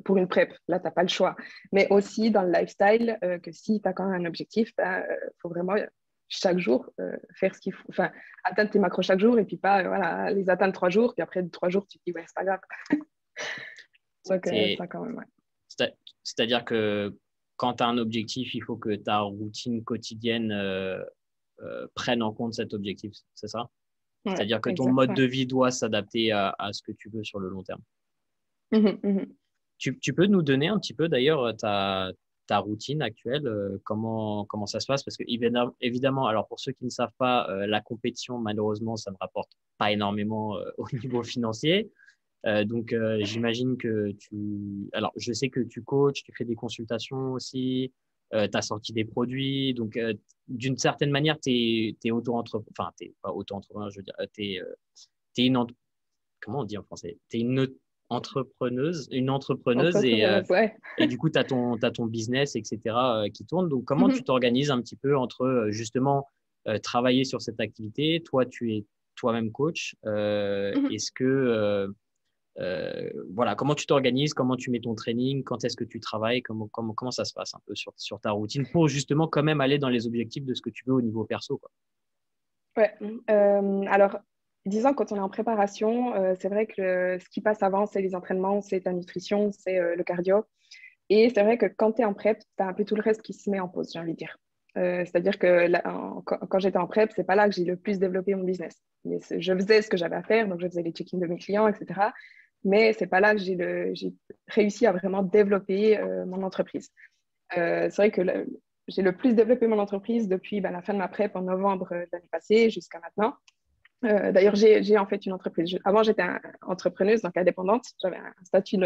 pour une prep, là, tu n'as pas le choix. Mais aussi dans le lifestyle, que si tu as quand même un objectif, il faut vraiment chaque jour faire ce qu'il faut. Enfin, atteindre tes macros chaque jour et puis pas voilà, les atteindre 3 jours. Puis après 3 jours, tu te dis, ouais, c'est pas grave. Donc, ça quand même, ouais. C'est-à-dire que quand tu as un objectif, il faut que ta routine quotidienne prenne en compte cet objectif, c'est ça? Ouais, C'est-à-dire que ton exact, mode ouais. de vie doit s'adapter à ce que tu veux sur le long terme. Mhm, mhm. Tu peux nous donner un petit peu d'ailleurs ta routine actuelle, comment ça se passe? Parce que évidemment, alors pour ceux qui ne savent pas, la compétition, malheureusement, ça ne rapporte pas énormément au niveau financier. Donc, j'imagine que alors, je sais que tu coaches, tu fais des consultations aussi, tu as sorti des produits. Donc, d'une certaine manière, tu es auto-entrepreneur. Enfin, tu pas auto-entrepreneur, je veux dire, t'es comment on dit en français? Tu es une entrepreneuse Entrepreneuse, ouais. et du coup, tu as ton business, etc., qui tourne. Donc, comment tu Mhm, t'organises un petit peu entre justement travailler sur cette activité? Toi, tu es toi-même coach. mhm. Est-ce que voilà, comment tu t'organises, comment tu mets ton training, quand est-ce que tu travailles, comment ça se passe un peu sur ta routine pour justement quand même aller dans les objectifs de ce que tu veux au niveau perso, quoi. Ouais. Alors, disons, quand on est en préparation, c'est vrai que ce qui passe avant, c'est les entraînements, c'est ta nutrition, c'est le cardio. Et c'est vrai que quand tu es en prep, tu as un peu tout le reste qui se met en pause, j'ai envie de dire. C'est-à-dire que là, quand j'étais en prep, c'est pas là que j'ai le plus développé mon business. Je faisais ce que j'avais à faire, donc je faisais les check-ins de mes clients, etc. Mais c'est pas là que j'ai réussi à vraiment développer mon entreprise. C'est vrai que j'ai le plus développé mon entreprise depuis la fin de ma prep en novembre de l'année passée jusqu'à maintenant. D'ailleurs, j'ai en fait une entreprise. Avant, j'étais entrepreneuse, donc indépendante. J'avais un statut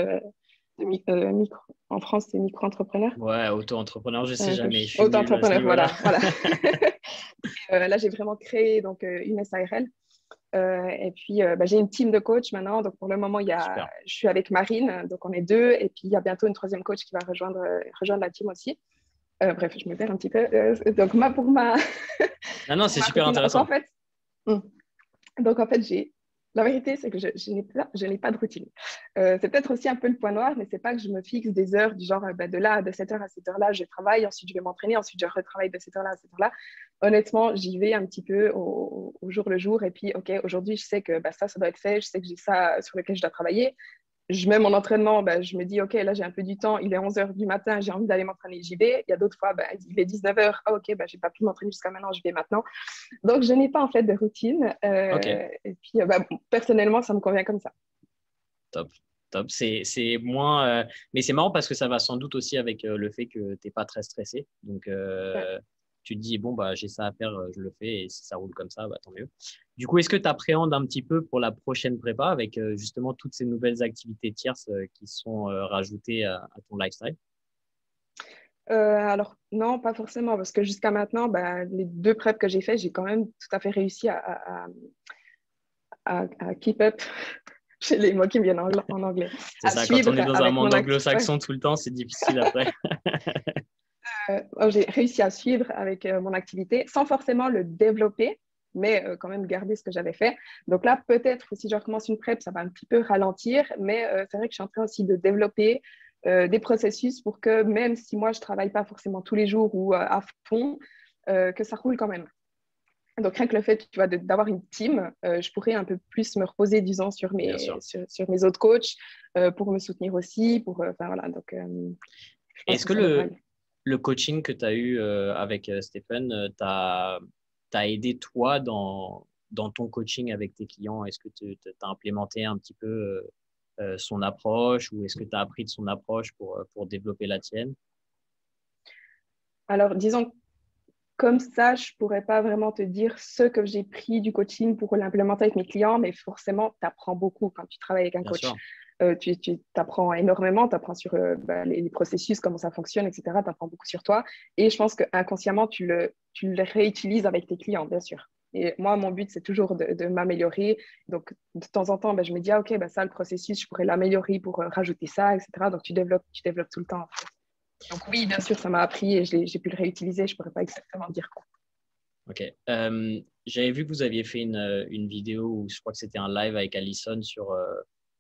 micro. En France, c'est micro-entrepreneur. Ouais, auto-entrepreneur, je sais jamais, je suis nul à ce Auto-entrepreneur, niveau-là. voilà. Là, j'ai vraiment créé donc, une SARL. Et puis, j'ai une team de coach maintenant. Donc, pour le moment, Super. je suis avec Marine. Donc, on est deux. Et puis, il y a bientôt une troisième coach qui va rejoindre la team aussi. Bref, je me perds un petit peu. Donc, pour ma, Non, c'est ma super routine. intéressant. Donc, en fait, la vérité, c'est que je n'ai pas de routine. C'est peut-être aussi un peu le point noir, mais c'est pas que je me fixe des heures du genre de cette heure à cette heure-là, je travaille, ensuite je vais m'entraîner, ensuite je retravaille de cette heure-là à cette heure-là. Honnêtement, j'y vais un petit peu au jour le jour. Et puis, OK, aujourd'hui, je sais que ça doit être fait, je sais que j'ai ça sur lequel je dois travailler. Je mets mon entraînement, je me dis, OK, là, j'ai un peu du temps, il est 11 h du matin, j'ai envie d'aller m'entraîner, j'y vais. Il y a d'autres fois, il est 19 h, OK, j'ai pas pu m'entraîner jusqu'à maintenant, je vais maintenant. Donc, je n'ai pas en fait de routine. Ok, Et puis, personnellement, ça me convient comme ça. top. Top. C'est moins. Mais c'est marrant parce que ça va sans doute aussi avec le fait que tu n'es pas très stressé. Donc, Ouais. tu te dis, bon, j'ai ça à faire, je le fais. Et si ça roule comme ça, tant mieux. Du coup, est-ce que tu appréhendes un petit peu pour la prochaine prépa avec justement toutes ces nouvelles activités tierces qui sont rajoutées à ton lifestyle? Alors, non, pas forcément, parce que jusqu'à maintenant, les 2 preps que j'ai fait, j'ai quand même tout à fait réussi à keep up. J'ai les mots qui me viennent en anglais. C'est À ça, quand on suivre est dans un avec monde mon anglo-saxon tout le temps, c'est difficile après. J'ai réussi à suivre avec mon activité sans forcément le développer, mais quand même garder ce que j'avais fait. Donc là, peut-être, si je recommence une prep, ça va un petit peu ralentir, mais c'est vrai que je suis en train aussi de développer des processus pour que même si moi, je ne travaille pas forcément tous les jours ou à fond, que ça roule quand même. Donc, rien que le fait, tu vois, d'avoir une team, je pourrais un peu plus me reposer, disons, sur Bien sûr. sur mes autres coachs pour me soutenir aussi. Voilà, donc, je pense Est-ce que que ça devrait aller. le coaching que tu as eu avec Stéphane t'a aidé toi dans ton coaching avec tes clients? Est-ce que tu as implémenté un petit peu son approche ou est-ce que tu as appris de son approche pour développer la tienne? Alors, disons, comme ça, je ne pourrais pas vraiment te dire ce que j'ai pris du coaching pour l'implémenter avec mes clients, mais forcément, tu apprends beaucoup quand tu travailles avec un Bien coach. sûr. Tu apprends énormément, tu apprends sur les processus, comment ça fonctionne, etc. Tu apprends beaucoup sur toi. Et je pense qu'inconsciemment, tu le réutilises avec tes clients, bien sûr. Et moi, mon but, c'est toujours de m'améliorer. Donc, de temps en temps, ben, je me dis, ah, OK, ben, ça, le processus, je pourrais l'améliorer pour rajouter ça, etc. Donc, tu développes tout le temps, en fait. Donc, oui, bien sûr, ça m'a appris et j'ai pu le réutiliser. Je ne pourrais pas exactement dire quoi. Ok. J'avais vu que vous aviez fait une vidéo où je crois que c'était un live avec Alison sur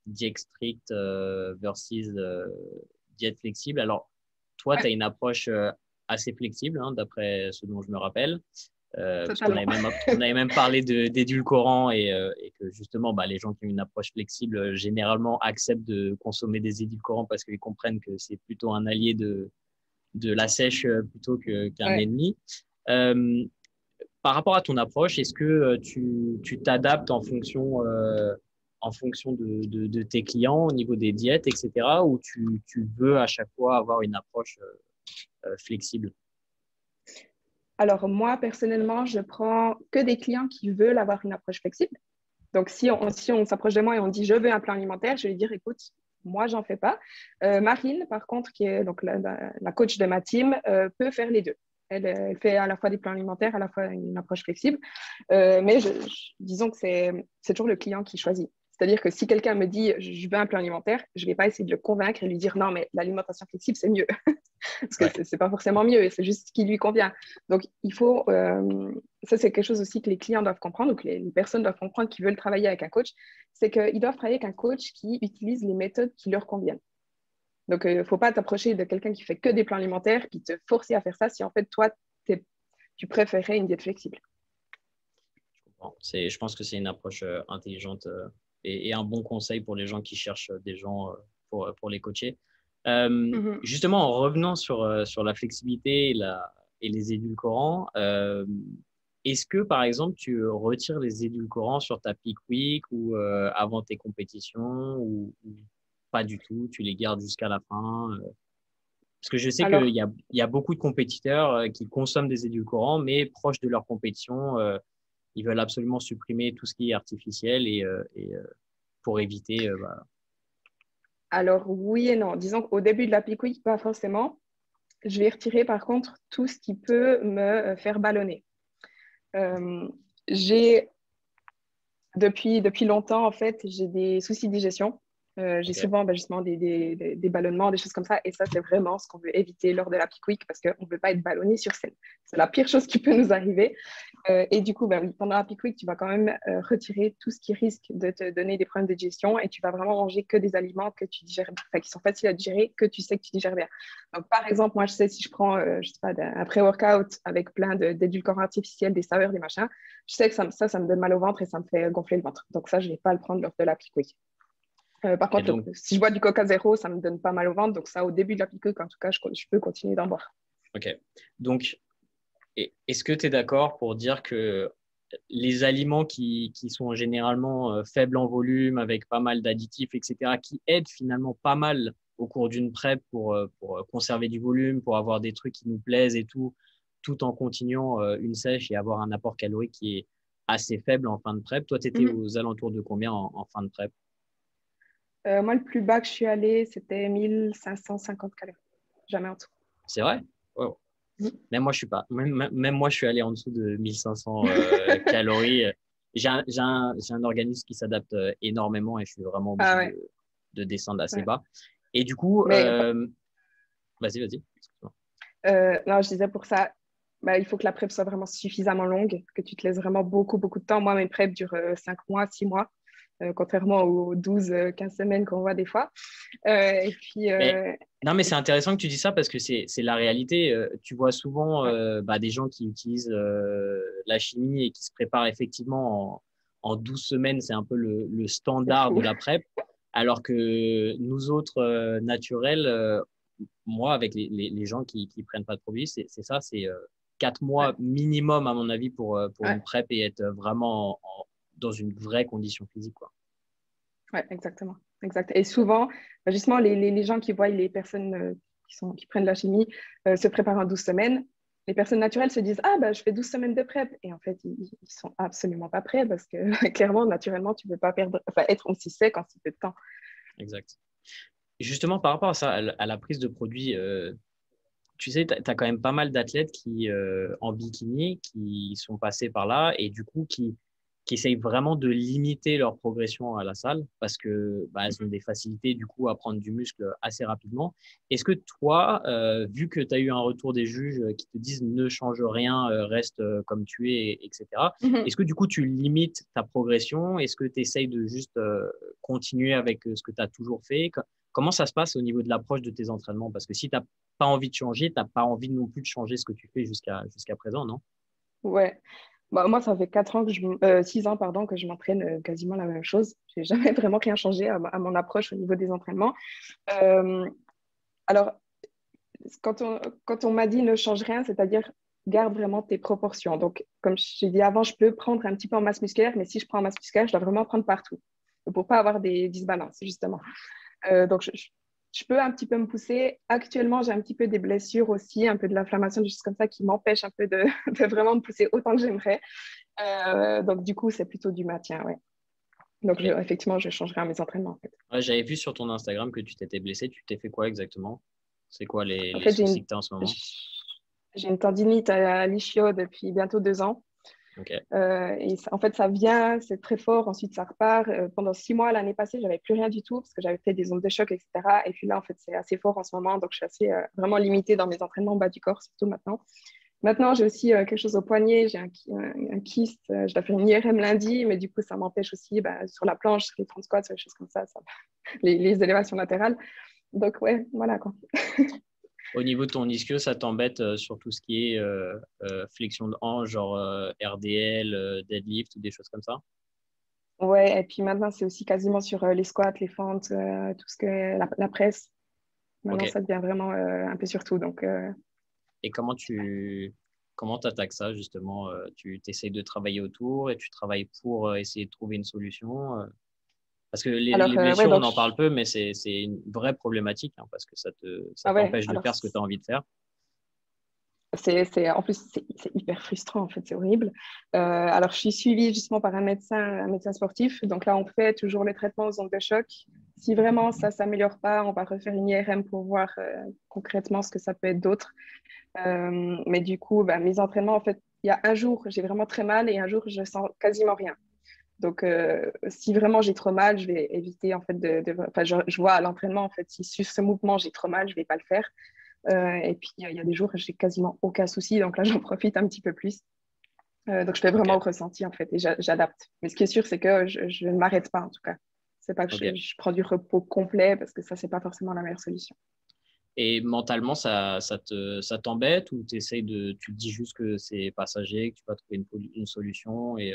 diet strict versus diète flexible. Alors, toi, tu as une approche assez flexible, hein, d'après ce dont je me rappelle. Parce qu'on avait même parlé d'édulcorants et que justement, bah, les gens qui ont une approche flexible, généralement, acceptent de consommer des édulcorants parce qu'ils comprennent que c'est plutôt un allié de la sèche plutôt qu'un ennemi. Par rapport à ton approche, est-ce que tu t'adaptes en fonction de tes clients au niveau des diètes, etc., ou tu veux à chaque fois avoir une approche flexible? Alors, moi, personnellement, je prends que des clients qui veulent avoir une approche flexible. Donc, si on s'approche de moi et on dit « je veux un plan alimentaire », je vais lui dire « écoute, moi, j'en fais pas ». Marine, par contre, qui est donc la coach de ma team, peut faire les deux. Elle fait à la fois des plans alimentaires, à la fois une approche flexible. Mais disons que c'est toujours le client qui choisit. C'est-à-dire que si quelqu'un me dit « je veux un plan alimentaire », je ne vais pas essayer de le convaincre et lui dire « non, mais l'alimentation flexible, c'est mieux ». Parce que ce n'est pas forcément mieux, c'est juste ce qui lui convient. Donc, il faut, ça c'est quelque chose aussi que les clients doivent comprendre, ou que les personnes doivent comprendre qui veulent travailler avec un coach, c'est qu'ils doivent travailler avec un coach qui utilise les méthodes qui leur conviennent. Donc, il ne faut pas t'approcher de quelqu'un qui fait que des plans alimentaires, qui te force à faire ça, si en fait, toi, tu préférerais une diète flexible. Je pense que c'est une approche intelligente et un bon conseil pour les gens qui cherchent des gens pour les coacher. Justement, en revenant sur la flexibilité et les édulcorants, est-ce que, par exemple, tu retires les édulcorants sur ta peak week ou avant tes compétitions ou pas du tout, tu les gardes jusqu'à la fin? Parce que je sais qu'il y a beaucoup de compétiteurs qui consomment des édulcorants, mais proches de leur compétition, ils veulent absolument supprimer tout ce qui est artificiel et pour éviter… Alors, oui et non. Disons qu'au début de la peak week, pas forcément. Je vais retirer, par contre, tout ce qui peut me faire ballonner. Depuis longtemps, en fait, j'ai des soucis de digestion. J'ai souvent justement des ballonnements, des choses comme ça. Et ça, c'est vraiment ce qu'on veut éviter lors de la peak week parce qu'on ne veut pas être ballonné sur scène. C'est la pire chose qui peut nous arriver. Et du coup, oui, pendant la peak week, tu vas quand même retirer tout ce qui risque de te donner des problèmes de digestion et tu vas vraiment manger que des aliments que tu digères, qui sont faciles à digérer, que tu sais que tu digères bien. Donc, par exemple, moi, je sais si je prends je sais pas, un pré-workout avec plein d'édulcorants artificiels, des saveurs, des machins, je sais que ça me donne mal au ventre et ça me fait gonfler le ventre. Donc ça, je ne vais pas le prendre lors de la peak week. Par contre, donc, si je bois du Coca zéro, ça ne me donne pas mal au ventre. Donc ça, au début de la peak week, en tout cas, je peux continuer d'en boire. Ok. Donc, est-ce que tu es d'accord pour dire que les aliments qui sont généralement faibles en volume, avec pas mal d'additifs, etc., qui aident finalement pas mal au cours d'une prep pour conserver du volume, pour avoir des trucs qui nous plaisent et tout en continuant une sèche et avoir un apport calorique qui est assez faible en fin de prep. Toi, tu étais aux alentours de combien en fin de prep? Moi, le plus bas que je suis allée, c'était 1550 calories. Jamais en dessous. C'est vrai? Wow. Même moi, je suis allé en dessous de 1500 calories. J'ai un organisme qui s'adapte énormément et je suis vraiment obligé de descendre assez bas. Et du coup, vas-y. Non, je disais pour ça, il faut que la prep soit vraiment suffisamment longue, que tu te laisses vraiment beaucoup, beaucoup de temps. Moi, mes preps durent 5 mois, 6 mois. Contrairement aux 12-15 semaines qu'on voit des fois. Et puis, non, mais c'est intéressant que tu dis ça parce que c'est la réalité. Tu vois souvent des gens qui utilisent la chimie et qui se préparent effectivement en 12 semaines. C'est un peu le standard de la PrEP. Alors que nous autres naturels, moi, avec les gens qui prennent pas de produits, c'est ça, c'est 4 mois minimum, à mon avis, pour une PrEP et être vraiment dans une vraie condition physique, quoi. Ouais, exactement. Exact. Et souvent, justement, les gens qui voient les personnes qui prennent la chimie se préparent en 12 semaines, les personnes naturelles se disent « Ah, je fais 12 semaines de PrEP ». Et en fait, ils ne sont absolument pas prêts parce que clairement, naturellement, tu ne peux pas être aussi sec en si peu de temps. Exact. Justement, par rapport à ça, à la prise de produits, tu sais, tu as quand même pas mal d'athlètes en bikini qui sont passés par là et du coup qui essayent vraiment de limiter leur progression à la salle parce que elles ont des facilités du coup à prendre du muscle assez rapidement. Est-ce que toi, vu que tu as eu un retour des juges qui te disent ne change rien, reste comme tu es, etc., est-ce que du coup tu limites ta progression? Est-ce que tu essayes de juste continuer avec ce que tu as toujours fait? Comment ça se passe au niveau de l'approche de tes entraînements? Parce que si tu n'as pas envie de changer, tu n'as pas envie non plus de changer ce que tu fais jusqu'à présent, non? Ouais. Bah, moi, ça fait 4 ans 6 ans pardon, que je m'entraîne quasiment la même chose. J'ai jamais vraiment rien changé à mon approche au niveau des entraînements. Euh, alors, quand on m'a dit ne change rien, c'est-à-dire garde vraiment tes proportions. Donc, comme j'ai dit avant, je peux prendre un petit peu en masse musculaire, mais si je prends en masse musculaire, je dois vraiment prendre partout pour pas avoir des disbalances, justement. Donc, je peux un petit peu me pousser. Actuellement, j'ai un petit peu des blessures aussi, un peu de l'inflammation, des choses comme ça qui m'empêchent un peu de, de vraiment me pousser autant que j'aimerais. Donc, du coup, c'est plutôt du maintien, ouais. Donc, effectivement, je changerai à mes entraînements, en fait. Ouais, j'avais vu sur ton Instagram que tu t'étais blessé. Tu t'es fait quoi exactement? C'est quoi En les fait, soucis que tu as en ce moment? j'ai une tendinite à l'ischio depuis bientôt 2 ans. Ok. Et en fait, ça vient, c'est très fort, ensuite ça repart. Pendant 6 mois, l'année passée, j'avais plus rien du tout parce que j'avais fait des ondes de choc, etc. Et puis là, en fait, c'est assez fort en ce moment, donc je suis assez vraiment limitée dans mes entraînements bas du corps, surtout maintenant. Maintenant, j'ai aussi quelque chose au poignet, j'ai un kyste, je dois faire une IRM lundi, mais du coup, ça m'empêche aussi sur la planche, sur les front squats, sur les choses comme ça, les élévations latérales. Donc, ouais, voilà quoi. Au niveau de ton ischio, ça t'embête sur tout ce qui est flexion de hanche, genre RDL, deadlift ou des choses comme ça? Ouais, et puis maintenant, c'est aussi quasiment sur les squats, les fentes, tout ce que la presse. Maintenant, Ok. ça devient vraiment un peu sur tout. Donc, Et comment t'attaques ça justement? Tu essayes de travailler autour et tu travailles pour essayer de trouver une solution? Parce que les alors, ouais, blessures, on donc, en parle peu, mais c'est une vraie problématique hein, parce que ça ah ouais, t'empêche de faire ce que tu as envie de faire. en plus, c'est hyper frustrant, en fait, c'est horrible. Alors, je suis suivie justement par un médecin sportif. Donc là, on fait toujours les traitements aux ondes de choc. Si vraiment ça ne s'améliore pas, on va refaire une IRM pour voir concrètement ce que ça peut être d'autre. Mais du coup, mes entraînements, en fait, il y a un jour, j'ai vraiment très mal et un jour, je sens quasiment rien. Donc, si vraiment j'ai trop mal, je vais éviter, en fait, enfin, je vois à l'entraînement, en fait, si sur ce mouvement, j'ai trop mal, je ne vais pas le faire. Et puis, il y a des jours où j'ai quasiment aucun souci. Donc là, j'en profite un petit peu plus. Donc, je fais vraiment Ok, au ressenti, en fait, et j'adapte. Mais ce qui est sûr, c'est que je ne m'arrête pas, en tout cas. C'est pas que ok. je prends du repos complet parce que ça, c'est pas forcément la meilleure solution. Et mentalement, ça t'embête ou tu te dis juste que c'est passager, que tu vas trouver une solution et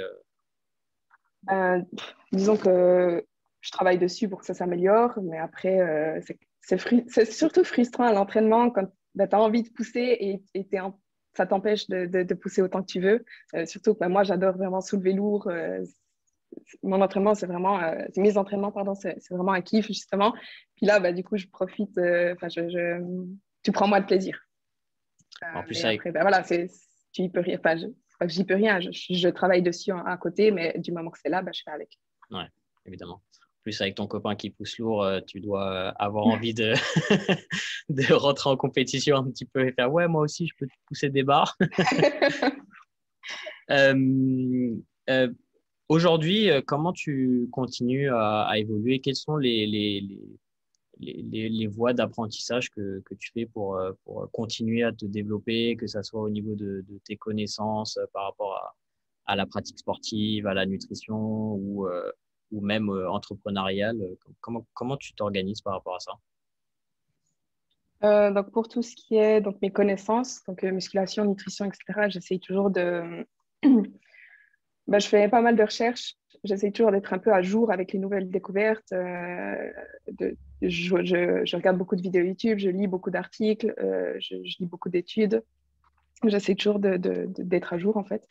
Disons que je travaille dessus pour que ça s'améliore, mais après, c'est surtout frustrant à l'entraînement quand tu as envie de pousser et ça t'empêche de pousser autant que tu veux. Surtout que moi, j'adore vraiment soulever lourd. Mon entraînement, mes entraînements, pardon, c'est vraiment un kiff, justement. Puis là, du coup, je profite, tu prends moins de plaisir. en plus Mais avec, après, voilà, tu y peux rien. Enfin, c'est pas que j'y peux rien, je travaille dessus à côté, mais du moment que c'est là, je fais avec. ouais, évidemment. En plus avec ton copain qui pousse lourd, tu dois avoir envie de, de rentrer en compétition un petit peu et faire ouais, moi aussi, je peux te pousser des barres. Euh, euh, Aujourd'hui, comment tu continues à évoluer? Quelles sont les voies d'apprentissage que tu fais pour continuer à te développer, que ce soit au niveau de tes connaissances par rapport à la pratique sportive, à la nutrition ou même entrepreneuriale? Comment tu t'organises par rapport à ça? Donc pour tout ce qui est donc mes connaissances, donc musculation, nutrition, etc., j'essaye toujours de. Je fais pas mal de recherches. J'essaye toujours d'être un peu à jour avec les nouvelles découvertes. Je regarde beaucoup de vidéos YouTube, je lis beaucoup d'articles, je lis beaucoup d'études. J'essaie toujours d'être à jour en fait.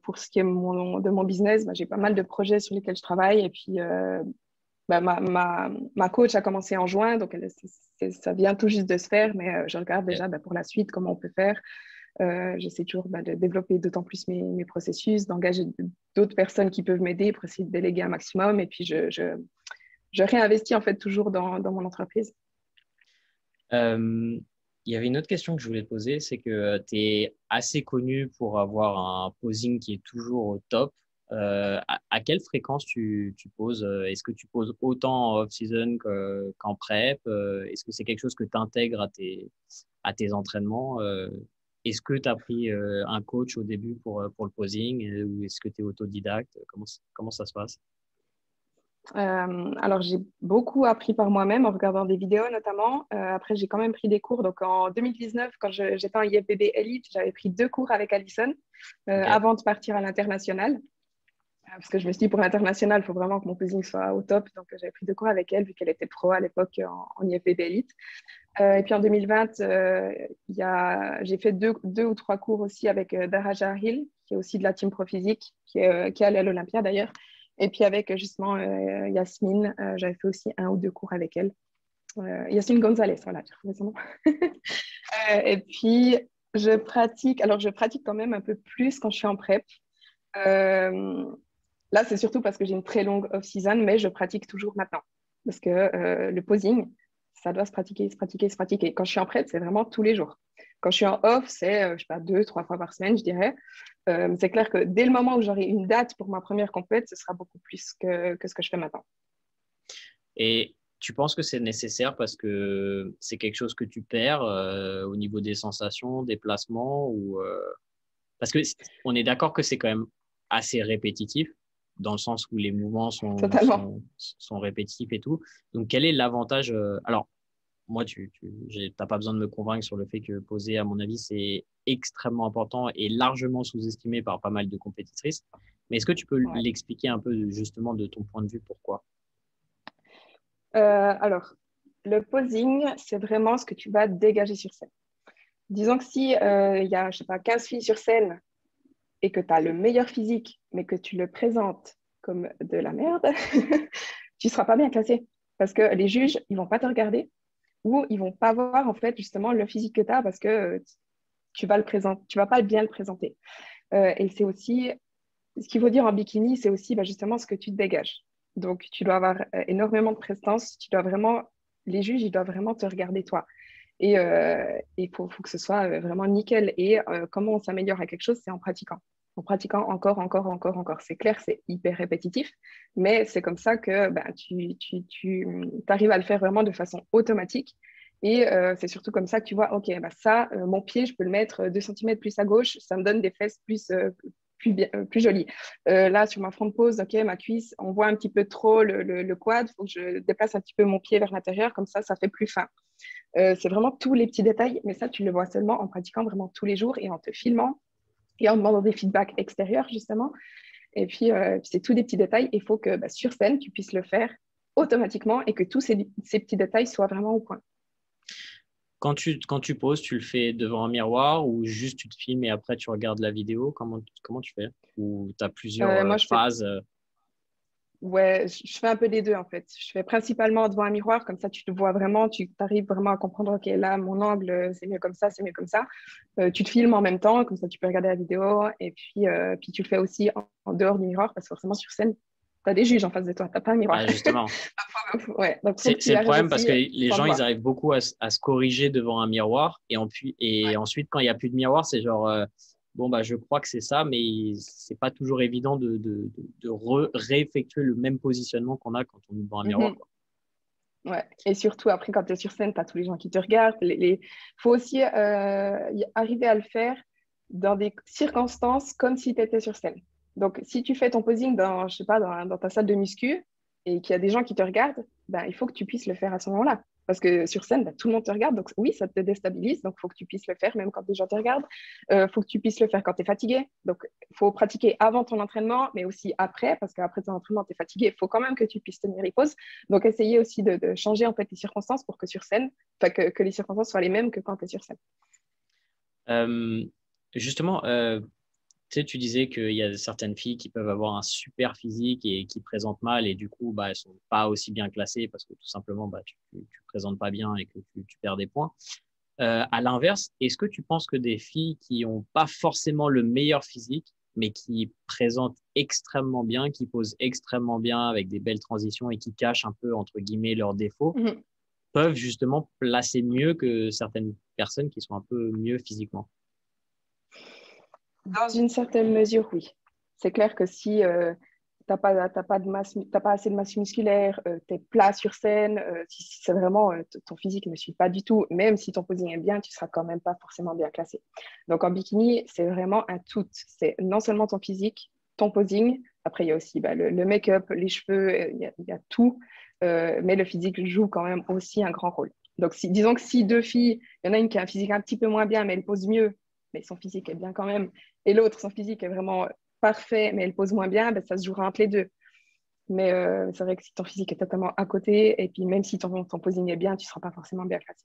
Pour ce qui est de mon business, j'ai pas mal de projets sur lesquels je travaille. Et puis, ma coach a commencé en juin, donc ça vient tout juste de se faire, mais je regarde Ok. déjà pour la suite comment on peut faire. J'essaie toujours de développer d'autant plus mes processus, d'engager d'autres personnes qui peuvent m'aider pour essayer de déléguer un maximum. Et puis, je réinvestis en fait toujours dans mon entreprise. Il Il y avait une autre question que je voulais te poser, c'est que tu es assez connu pour avoir un posing qui est toujours au top. À quelle fréquence tu poses? Est-ce que tu poses autant en off-season qu'en prep? Est-ce que c'est quelque chose que tu intègres à tes entraînements? Est-ce que tu as pris un coach au début pour le posing ou est-ce que tu es autodidacte? Comment ça se passe? Alors, j'ai beaucoup appris par moi-même en regardant des vidéos notamment. Après, j'ai quand même pris des cours. Donc, en 2019, quand j'étais en IFBB Elite, j'avais pris 2 cours avec Alison Ok. avant de partir à l'international. Parce que je me suis dit, pour l'international, il faut vraiment que mon posing soit au top. Donc, j'avais pris 2 cours avec elle, vu qu'elle était pro à l'époque en IFBB Elite. Et puis, en 2020, j'ai fait deux ou 3 cours aussi avec Daraja Hill, qui est aussi de la team Pro Physique, qui est allée à l'Olympia d'ailleurs. Et puis, avec justement Yasmine, j'avais fait aussi 1 ou 2 cours avec elle. Yasmine Gonzalez, voilà, j'ai retrouvé son nom. Et puis, je pratique quand même un peu plus quand je suis en prep. Euh, Là, c'est surtout parce que j'ai une très longue off-season, mais je pratique toujours maintenant. Parce que le posing, ça doit se pratiquer, se pratiquer, se pratiquer. Quand je suis en prep, c'est vraiment tous les jours. Quand je suis en off, c'est, je sais pas, 2, 3 fois par semaine, je dirais. C'est clair que dès le moment où j'aurai une date pour ma première compète, ce sera beaucoup plus que ce que je fais maintenant. Et tu penses que c'est nécessaire parce que c'est quelque chose que tu perds au niveau des sensations, des placements ou parce que on est d'accord que c'est quand même assez répétitif dans le sens où les mouvements Totalement. sont répétitifs et tout. Donc, quel est l'avantage alors, moi, tu n'as pas besoin de me convaincre sur le fait que poser, à mon avis, c'est extrêmement important et largement sous-estimé par pas mal de compétitrices. Mais est-ce que tu peux Ouais. l'expliquer un peu justement de ton point de vue, pourquoi? Alors, le posing, c'est vraiment ce que tu vas dégager sur scène. Disons que si il y a, je sais pas, 15 filles sur scène et que tu as le meilleur physique, mais que tu le présentes comme de la merde, tu ne seras pas bien classé. Parce que les juges, ils ne vont pas te regarder ou ils ne vont pas voir en fait justement le physique que tu as parce que tu vas pas bien le présenter. Et c'est aussi, ce qu'il faut dire en bikini, c'est aussi justement ce que tu te dégages. Donc, tu dois avoir énormément de prestance. Les juges, ils doivent vraiment te regarder toi. Et il faut que ce soit vraiment nickel. Et comment on s'améliore à quelque chose, c'est en pratiquant. En pratiquant encore, encore, encore, encore. C'est clair, c'est hyper répétitif, mais c'est comme ça que tu arrives à le faire vraiment de façon automatique. Et c'est surtout comme ça que tu vois, OK, ça, mon pied, je peux le mettre 2 cm plus à gauche, ça me donne des fesses plus jolies. Là, sur ma front pose, OK, ma cuisse, on voit un petit peu trop le quad, il faut que je déplace un petit peu mon pied vers l'intérieur, comme ça fait plus fin. C'est vraiment tous les petits détails, mais ça, tu le vois seulement en pratiquant vraiment tous les jours et en te filmant et en demandant des feedbacks extérieurs, justement. Et puis, c'est tous des petits détails. Il faut que sur scène, tu puisses le faire automatiquement et que tous ces petits détails soient vraiment au point. Quand tu poses, tu le fais devant un miroir ou juste tu te filmes et après tu regardes la vidéo? Comment tu fais? Ou tu as plusieurs Moi, phases? Ouais, je fais un peu des deux en fait. Je fais principalement devant un miroir, comme ça tu te vois vraiment, tu arrives vraiment à comprendre, ok, là mon angle c'est mieux comme ça, c'est mieux comme ça. Tu te filmes en même temps, comme ça tu peux regarder la vidéo, et puis tu le fais aussi en dehors du miroir, parce que forcément sur scène, tu as des juges en face de toi, tu n'as pas un miroir. Ah, justement. Ouais, donc C'est le problème parce que les sans gens, te ils voir. arrivent beaucoup à se corriger devant un miroir et ensuite, quand il n'y a plus de miroir, c'est genre, bon, je crois que c'est ça, mais c'est pas toujours évident de réeffectuer le même positionnement qu'on a quand on est devant un miroir, Mhm. quoi. Ouais. Et surtout, après, quand tu es sur scène, tu as tous les gens qui te regardent. Il faut aussi arriver à le faire dans des circonstances comme si tu étais sur scène. Donc, si tu fais ton posing je sais pas, dans ta salle de muscu et qu'il y a des gens qui te regardent, il faut que tu puisses le faire à ce moment-là. Parce que sur scène, tout le monde te regarde. Donc, oui, ça te déstabilise. Donc, il faut que tu puisses le faire même quand des gens te regardent. Il faut que tu puisses le faire quand tu es fatigué. Donc, il faut pratiquer avant ton entraînement, mais aussi après, parce qu'après ton entraînement, tu es fatigué. Il faut quand même que tu puisses tenir les pauses. Donc, essayer aussi de changer en fait les circonstances pour que sur scène, que les circonstances soient les mêmes que quand tu es sur scène. Euh, Justement, tu sais, tu disais qu'il y a certaines filles qui peuvent avoir un super physique et qui présentent mal et du coup, elles sont pas aussi bien classées parce que tout simplement, tu présentes pas bien et que tu perds des points. À l'inverse, est-ce que tu penses que des filles qui ont pas forcément le meilleur physique, mais qui présentent extrêmement bien, qui posent extrêmement bien avec des belles transitions et qui cachent un peu, entre guillemets, leurs défauts, Mhm. peuvent justement placer mieux que certaines personnes qui sont un peu mieux physiquement? Dans une certaine mesure, oui. C'est clair que si t'as pas assez de masse musculaire, tu es plat sur scène, si c'est vraiment ton physique ne suit pas du tout, même si ton posing est bien, tu seras quand même pas forcément bien classé. Donc en bikini, c'est vraiment un tout. C'est non seulement ton physique, ton posing, après il y a aussi le make-up, les cheveux, il y a tout, mais le physique joue quand même aussi un grand rôle. Donc disons que si deux filles, il y en a une qui a un physique un petit peu moins bien, mais elle pose mieux, mais son physique est bien quand même, et l'autre, son physique est vraiment parfait, mais elle pose moins bien, ben, ça se jouera entre les deux. Mais c'est vrai que si ton physique est totalement à côté, et puis même si ton posing est bien, tu ne seras pas forcément bien classé.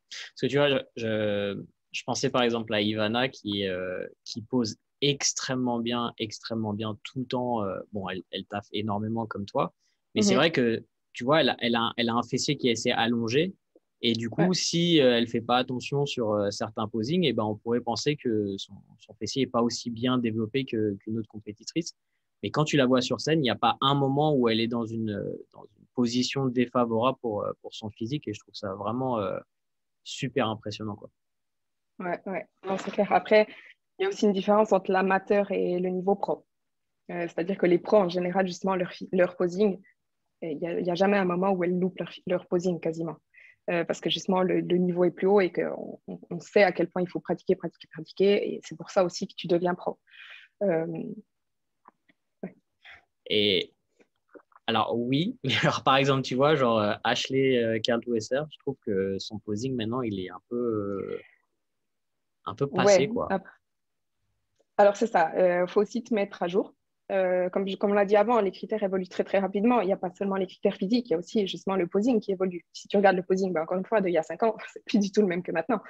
Parce que tu vois, je pensais par exemple à Ivana qui pose extrêmement bien tout le temps. Bon, elle taffe énormément comme toi, mais c'est vrai que tu vois, elle a un fessier qui est assez allongé. Et du coup, Ouais. si elle fait pas attention sur certains posings, et ben, on pourrait penser que son fessier est pas aussi bien développé qu'une autre compétitrice. Mais quand tu la vois sur scène, il n'y a pas un moment où elle est dans une position défavorable pour son physique. Et je trouve ça vraiment super impressionnant, quoi. Ouais. Non, c'est clair. Après, il y a aussi une différence entre l'amateur et le niveau pro. C'est-à-dire que les pros, en général, justement, leur posing, il n'y a jamais un moment où elles loupent leur posing quasiment. Parce que justement, le niveau est plus haut et qu'on sait à quel point il faut pratiquer. Et c'est pour ça aussi que tu deviens pro. Euh, ouais. Et alors, oui, mais alors, par exemple, tu vois, genre Ashley Caldwell, je trouve que son posing maintenant, il est un peu passé, Ouais. quoi. Alors, c'est ça. Il faut aussi te mettre à jour. Comme on l'a dit avant, les critères évoluent très, très rapidement. Il n'y a pas seulement les critères physiques, il y a aussi justement le posing qui évolue. Si tu regardes le posing, encore une fois, d'il y a 5 ans, c'est plus du tout le même que maintenant.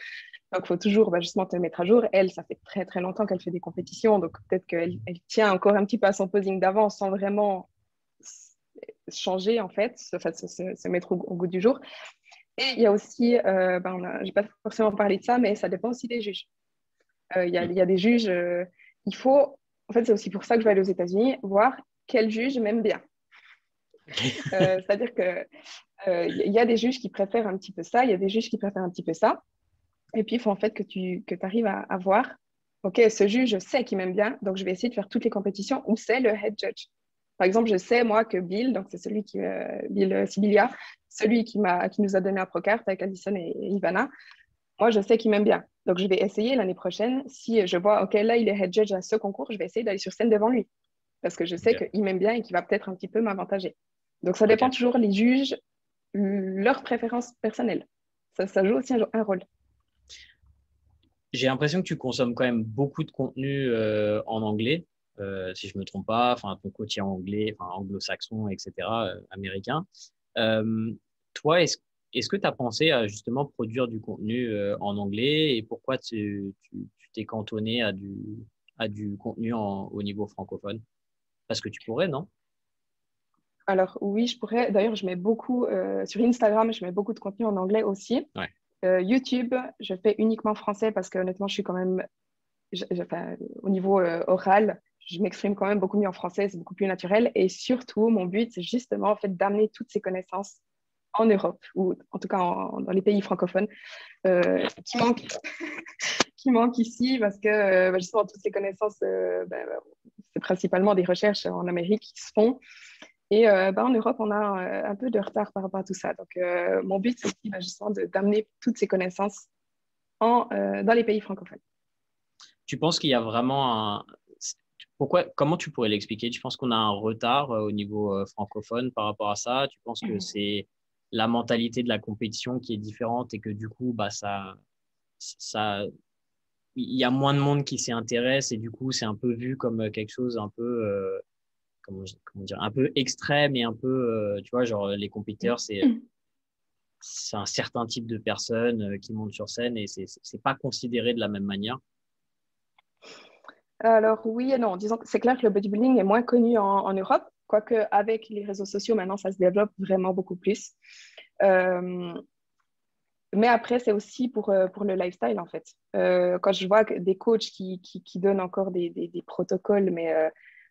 Donc, il faut toujours justement te mettre à jour. Elle, ça fait très, très longtemps qu'elle fait des compétitions. Donc, peut-être qu'elle tient encore un petit peu à son posing d'avant sans vraiment changer, en fait, se mettre au goût du jour. Et il y a aussi, je n'ai pas forcément parlé de ça, mais ça dépend aussi des juges. Il y a des juges, il faut, en fait, c'est aussi pour ça que je vais aller aux États-Unis, voir quel juge m'aime bien. C'est-à-dire que il y a des juges qui préfèrent un petit peu ça, il y a des juges qui préfèrent un petit peu ça. Et puis, il faut en fait que tu arrives à voir, OK, ce juge, je sais qu'il m'aime bien, donc je vais essayer de faire toutes les compétitions où c'est le head judge. Par exemple, je sais, moi, que Bill, donc c'est celui qui, Bill Sibilia, celui qui nous a donné un procard avec Addison et Ivana, moi, je sais qu'il m'aime bien. Donc, je vais essayer l'année prochaine, si je vois, OK, là, il est head judge à ce concours, je vais essayer d'aller sur scène devant lui. Parce que je sais Ok. qu'il m'aime bien et qu'il va peut-être un petit peu m'avantager. Donc, ça dépend Ok. toujours, les juges, leurs préférences personnelles. Ça joue aussi un rôle. J'ai l'impression que tu consommes quand même beaucoup de contenu en anglais, si je me trompe pas. Enfin, ton coach est anglais, enfin anglo-saxon, etc., américain. Euh, toi, est-ce que tu as pensé à justement produire du contenu en anglais et pourquoi tu t'es cantonné à du contenu au niveau francophone? Parce que tu pourrais, non? Alors, oui, je pourrais. D'ailleurs, je mets beaucoup sur Instagram, je mets beaucoup de contenu en anglais aussi. Ouais. YouTube, je fais uniquement français parce que honnêtement, je suis quand même, enfin, au niveau oral, je m'exprime quand même beaucoup mieux en français, c'est beaucoup plus naturel. Et surtout, mon but, c'est justement en fait d'amener toutes ces connaissances en Europe, ou en tout cas dans les pays francophones, qui manquent, qui manquent ici, parce que justement, toutes ces connaissances, c'est principalement des recherches en Amérique qui se font. Et en Europe, on a un peu de retard par rapport à tout ça. Donc, mon but, c'est aussi justement d'amener toutes ces connaissances dans les pays francophones. Tu penses qu'il y a vraiment un... Pourquoi, comment tu pourrais l'expliquer? Tu penses qu'on a un retard au niveau francophone par rapport à ça? Tu penses que c'est la mentalité de la compétition qui est différente et que du coup, bah, ça, il y a moins de monde qui s'y intéresse et du coup, c'est un peu vu comme quelque chose un peu, comment dire, un peu extrême et un peu, tu vois, genre les compétiteurs, c'est un certain type de personnes qui montent sur scène et c'est pas considéré de la même manière. Alors, oui et non. Disons que c'est clair que le bodybuilding est moins connu en Europe, quoique avec les réseaux sociaux, maintenant, ça se développe vraiment beaucoup plus. Euh, mais après, c'est aussi pour le lifestyle, en fait. Quand je vois des coachs qui donnent encore des protocoles, mais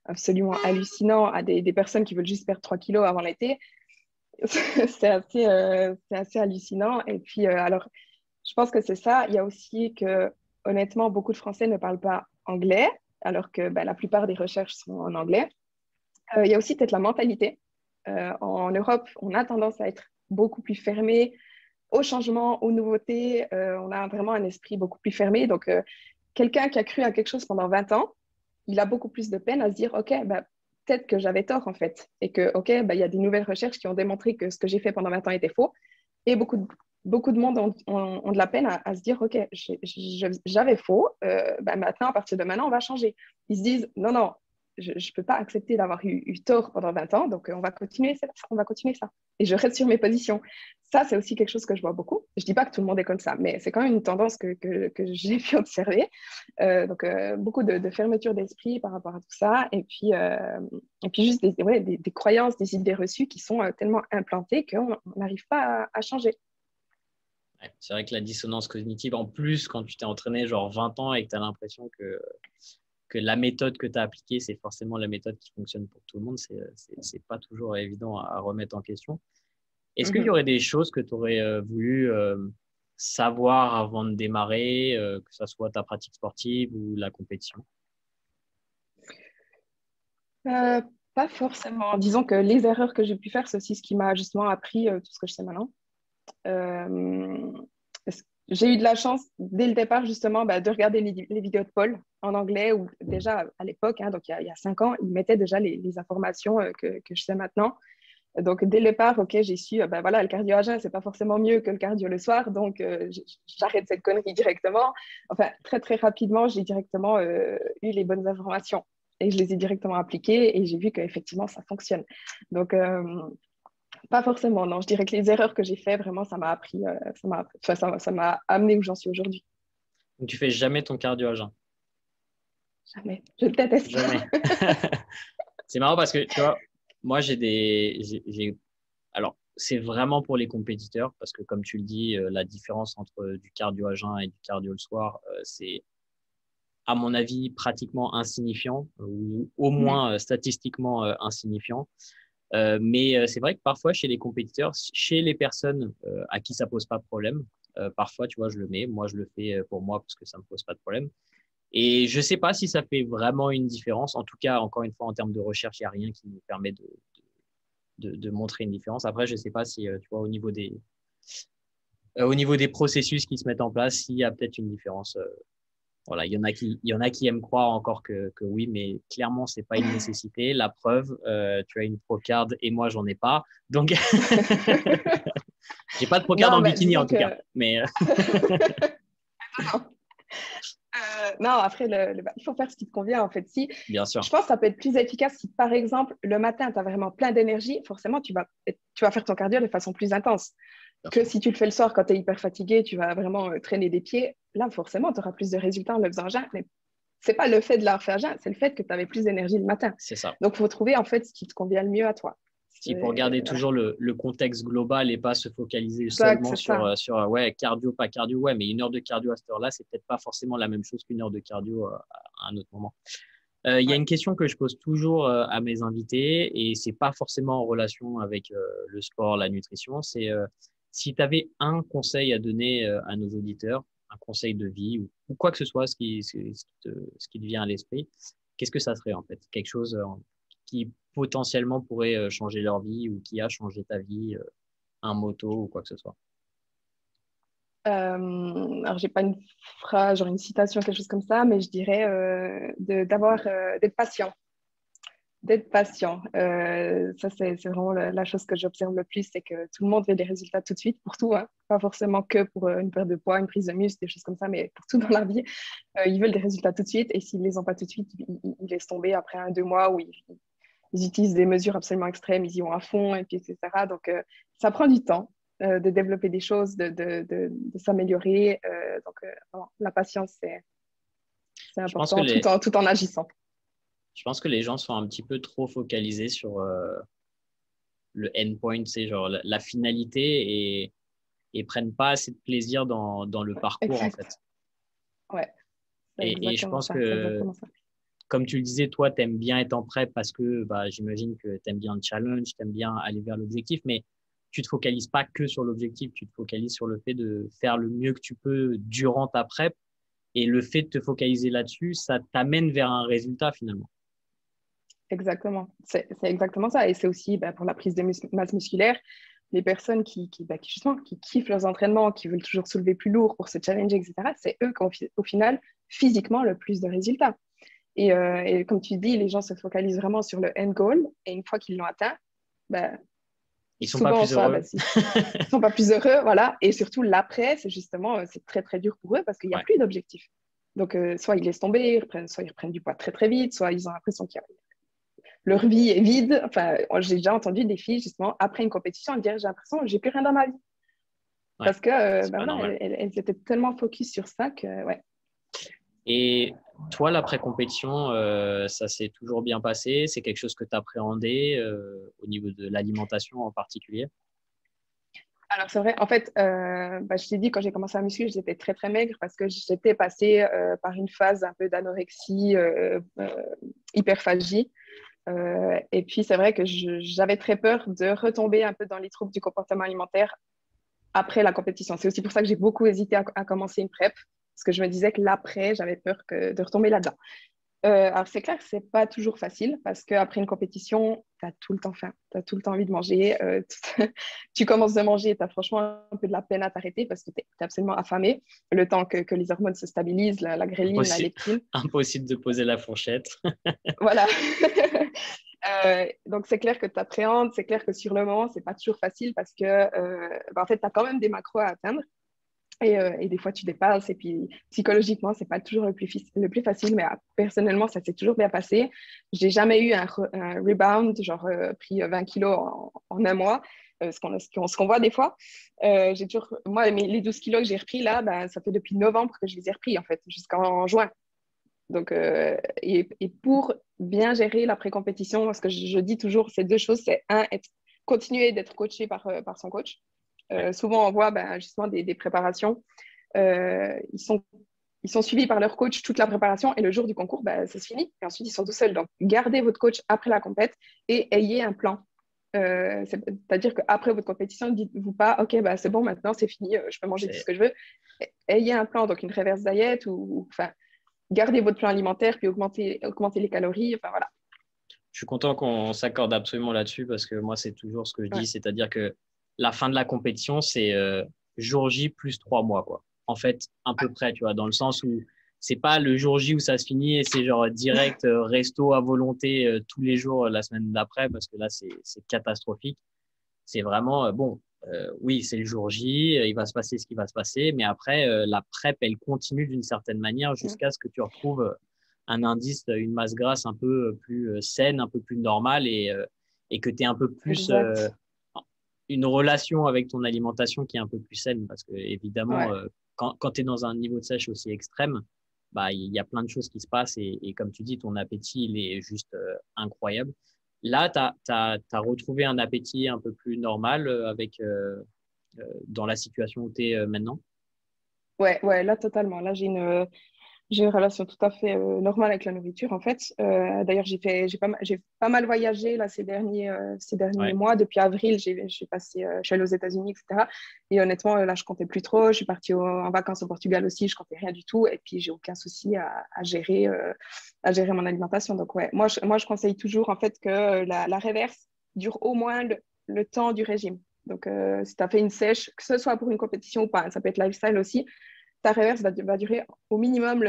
absolument hallucinants à des personnes qui veulent juste perdre 3 kilos avant l'été, C'est assez hallucinant. Et puis, alors, je pense que c'est ça. Il y a aussi que, honnêtement, beaucoup de Français ne parlent pas anglais, alors que la plupart des recherches sont en anglais. Il y a aussi peut-être la mentalité. En Europe, on a tendance à être beaucoup plus fermé au changement, aux nouveautés. On a vraiment un esprit beaucoup plus fermé. Donc, quelqu'un qui a cru à quelque chose pendant 20 ans, il a beaucoup plus de peine à se dire, OK, peut-être que j'avais tort en fait. Et que, OK, il y a des nouvelles recherches qui ont démontré que ce que j'ai fait pendant 20 ans était faux. Et beaucoup de monde ont de la peine à se dire, OK, j'avais faux. Maintenant, à partir de maintenant, on va changer. Ils se disent, non, non, je ne peux pas accepter d'avoir eu tort pendant 20 ans, donc on va continuer ça. Et je reste sur mes positions. Ça, c'est aussi quelque chose que je vois beaucoup. Je ne dis pas que tout le monde est comme ça, mais c'est quand même une tendance que j'ai pu observer. Beaucoup de fermeture d'esprit par rapport à tout ça. Et puis juste des croyances, des idées reçues qui sont tellement implantées qu'on n'arrive pas à changer. Ouais, c'est vrai que la dissonance cognitive, en plus, quand tu t'es entraîné genre 20 ans et que tu as l'impression que la méthode que tu as appliquée, c'est forcément la méthode qui fonctionne pour tout le monde, c'est pas toujours évident à remettre en question. Est-ce qu'il y aurait des choses que tu aurais voulu savoir avant de démarrer, que ce soit ta pratique sportive ou la compétition? Pas forcément. Disons que les erreurs que j'ai pu faire, c'est aussi ce qui m'a justement appris tout ce que je sais maintenant. J'ai eu de la chance dès le départ justement de regarder les vidéos de Paul en anglais, où déjà à l'époque, donc il y a 5 ans, il mettait déjà les informations que je sais maintenant. Donc dès le départ, ok, j'ai su, le cardio à jeun, c'est pas forcément mieux que le cardio le soir, donc j'arrête cette connerie directement. Enfin, très très rapidement, j'ai directement eu les bonnes informations et je les ai directement appliquées et j'ai vu qu'effectivement ça fonctionne. Donc pas forcément, non. Je dirais que les erreurs que j'ai faites, vraiment, ça m'a appris, ça m'a amené où j'en suis aujourd'hui. Donc, tu fais jamais ton cardio à jeun? Jamais. Je déteste. Jamais. C'est marrant parce que, tu vois, moi, alors, c'est vraiment pour les compétiteurs parce que, comme tu le dis, la différence entre du cardio à jeun et du cardio le soir, c'est, à mon avis, pratiquement insignifiant ou au moins statistiquement insignifiant. Mais c'est vrai que parfois, chez les compétiteurs, chez les personnes à qui ça pose pas de problème, parfois, tu vois, je le mets. Moi, je le fais pour moi parce que ça me pose pas de problème. Et je sais pas si ça fait vraiment une différence. En tout cas, encore une fois, en termes de recherche, il n'y a rien qui nous permet de montrer une différence. Après, je sais pas si, tu vois, au niveau des processus qui se mettent en place, s'il y a peut-être une différence. Voilà, il y en a qui aiment croire encore que oui, mais clairement, c'est pas une nécessité. La preuve, tu as une Procard et moi, j'en ai pas. Donc, j'ai pas de Procard en bikini en tout cas. Mais non, après, il faut faire ce qui te convient en fait. Bien sûr. Je pense que ça peut être plus efficace si, par exemple, le matin, tu as vraiment plein d'énergie. Forcément, tu vas faire ton cardio de façon plus intense. Que si tu le fais le soir quand tu es hyper fatigué, tu vas vraiment traîner des pieds. Là, forcément, tu auras plus de résultats en le faisant à jeun. Mais ce n'est pas le fait de l'avoir fait à jeun, c'est le fait que tu avais plus d'énergie le matin. C'est ça. Donc, il faut trouver en fait ce qui te convient le mieux à toi. Il faut regarder toujours le contexte global et pas se focaliser seulement sur ouais, cardio, pas cardio. Ouais, mais 1 heure de cardio à cette heure-là, c'est peut-être pas forcément la même chose qu'1 heure de cardio à un autre moment. Il y a une question que je pose toujours à mes invités et c'est pas forcément en relation avec le sport, la nutrition. C'est si tu avais un conseil à donner à nos auditeurs, un conseil de vie ou quoi que ce soit, ce qui te vient à l'esprit, qu'est-ce que ça serait en fait? Quelque chose qui potentiellement pourrait changer leur vie ou qui a changé ta vie, un motto ou quoi que ce soit? Alors, j'ai pas une phrase, genre une citation, quelque chose comme ça, mais je dirais d'être patient. D'être patient. Ça, c'est vraiment la chose que j'observe le plus, c'est que tout le monde veut des résultats tout de suite pour tout, hein. Pas forcément que pour une perte de poids, une prise de muscle, des choses comme ça, mais pour tout dans la vie. Ils veulent des résultats tout de suite et s'ils les ont pas tout de suite, ils laissent tomber après 1-2 mois où ils utilisent des mesures absolument extrêmes, ils y vont à fond, et puis, etc. Donc, ça prend du temps de développer des choses, de s'améliorer. Donc, la patience, c'est important tout en agissant. Je pense que les gens sont un petit peu trop focalisés sur le endpoint, c'est genre la finalité et prennent pas assez de plaisir dans le parcours, exact. En fait. Ouais. Et je pense que, comme tu le disais, toi, tu aimes bien être en prep parce que j'imagine que tu aimes bien le challenge, tu aimes bien aller vers l'objectif, mais tu te focalises pas que sur l'objectif, tu te focalises sur le fait de faire le mieux que tu peux durant ta prep. Et le fait de te focaliser là-dessus, ça t'amène vers un résultat finalement. Exactement. C'est exactement ça. Et c'est aussi pour la prise de masse musculaire, les personnes justement, qui kiffent leurs entraînements, qui veulent toujours soulever plus lourd pour se challenger, etc., c'est eux qui ont au final physiquement le plus de résultats. Et comme tu dis, les gens se focalisent vraiment sur le end goal. Et une fois qu'ils l'ont atteint, ils sont souvent, pas plus heureux. Ils sont pas plus heureux, voilà. Et surtout, l'après, c'est très, très dur pour eux parce qu'il n'y a plus d'objectif. Donc, soit ils laissent tomber, soit ils reprennent du poids très, très vite, soit ils ont l'impression que leur vie est vide. Enfin, j'ai déjà entendu des filles, justement, après une compétition, dire j'ai l'impression que j'ai plus rien dans ma vie. Parce que elles étaient tellement focus sur ça que, ouais. Et toi, l'après-compétition, ça s'est toujours bien passé? C'est quelque chose que tu appréhendais au niveau de l'alimentation en particulier? Alors, c'est vrai. En fait, je t'ai dit, quand j'ai commencé à muscu, j'étais très, très maigre parce que j'étais passée par une phase un peu d'anorexie, hyperphagie. Et puis, c'est vrai que j'avais très peur de retomber un peu dans les troubles du comportement alimentaire après la compétition. C'est aussi pour ça que j'ai beaucoup hésité à commencer une prep, parce que je me disais que l'après, j'avais peur de retomber là-dedans. Alors, c'est clair que ce n'est pas toujours facile, parce qu'après une compétition, tu as tout le temps faim, tu as tout le temps envie de manger. Tu commences à manger et tu as franchement un peu de la peine à t'arrêter, parce que tu es absolument affamé, le temps que les hormones se stabilisent, la gréline, la leptine. Impossible de poser la fourchette. Voilà. Donc, c'est clair que tu appréhendes, c'est clair que sur le moment, c'est pas toujours facile parce que, en fait, tu as quand même des macros à atteindre et des fois, tu dépasses. Et puis, psychologiquement, c'est pas toujours le plus facile, mais personnellement, ça s'est toujours bien passé. J'ai jamais eu un rebound, genre pris 20 kilos en un mois, ce qu'on voit des fois. Moi, les 12 kilos que j'ai repris là, ça fait depuis novembre que je les ai repris, en fait, jusqu'en juin. Donc, et pour bien gérer l'après-compétition, parce que je dis toujours ces deux choses, c'est continuer d'être coaché par son coach. Souvent, on voit justement des préparations. Ils sont suivis par leur coach toute la préparation et le jour du concours, c'est fini. Et ensuite, ils sont tout seuls. Donc, gardez votre coach après la compète et ayez un plan. C'est-à-dire qu'après votre compétition, ne dites-vous pas, OK, c'est bon, maintenant, c'est fini, je peux manger tout ce que je veux. Ayez un plan, donc une reverse diet enfin, gardez votre plan alimentaire, puis augmentez les calories. Enfin, voilà. Je suis content qu'on s'accorde absolument là-dessus parce que moi, c'est toujours ce que je dis, c'est-à-dire que la fin de la compétition, c'est jour J plus 3 mois, quoi. En fait, à peu près, tu vois, dans le sens où c'est pas le jour J où ça se finit et c'est genre direct resto à volonté tous les jours la semaine d'après parce que là, c'est catastrophique. C'est vraiment, oui, c'est le jour J, il va se passer ce qui va se passer, mais après, la prep, elle continue d'une certaine manière jusqu'à ce que tu retrouves un indice, une masse grasse un peu plus saine, un peu plus normale et que tu aies un peu plus une relation avec ton alimentation qui est un peu plus saine parce que évidemment, quand tu es dans un niveau de sèche aussi extrême, il y a plein de choses qui se passent et comme tu dis, ton appétit, il est juste incroyable. Là, tu as retrouvé un appétit un peu plus normal dans la situation où tu es maintenant? Ouais, là, totalement. Là, j'ai une relation tout à fait normale avec la nourriture, en fait. D'ailleurs, j'ai pas mal voyagé là, ces derniers mois. Depuis avril, je suis allée aux États-Unis, etc. Et honnêtement, là, je comptais plus trop. Je suis partie en vacances au Portugal aussi. Je comptais rien du tout. Et puis, j'ai aucun souci à gérer mon alimentation. Donc, ouais, moi, je conseille toujours, en fait, que la reverse dure au moins le temps du régime. Donc, si tu as fait une sèche, que ce soit pour une compétition ou pas, ça peut être lifestyle aussi, ta reverse va durer au minimum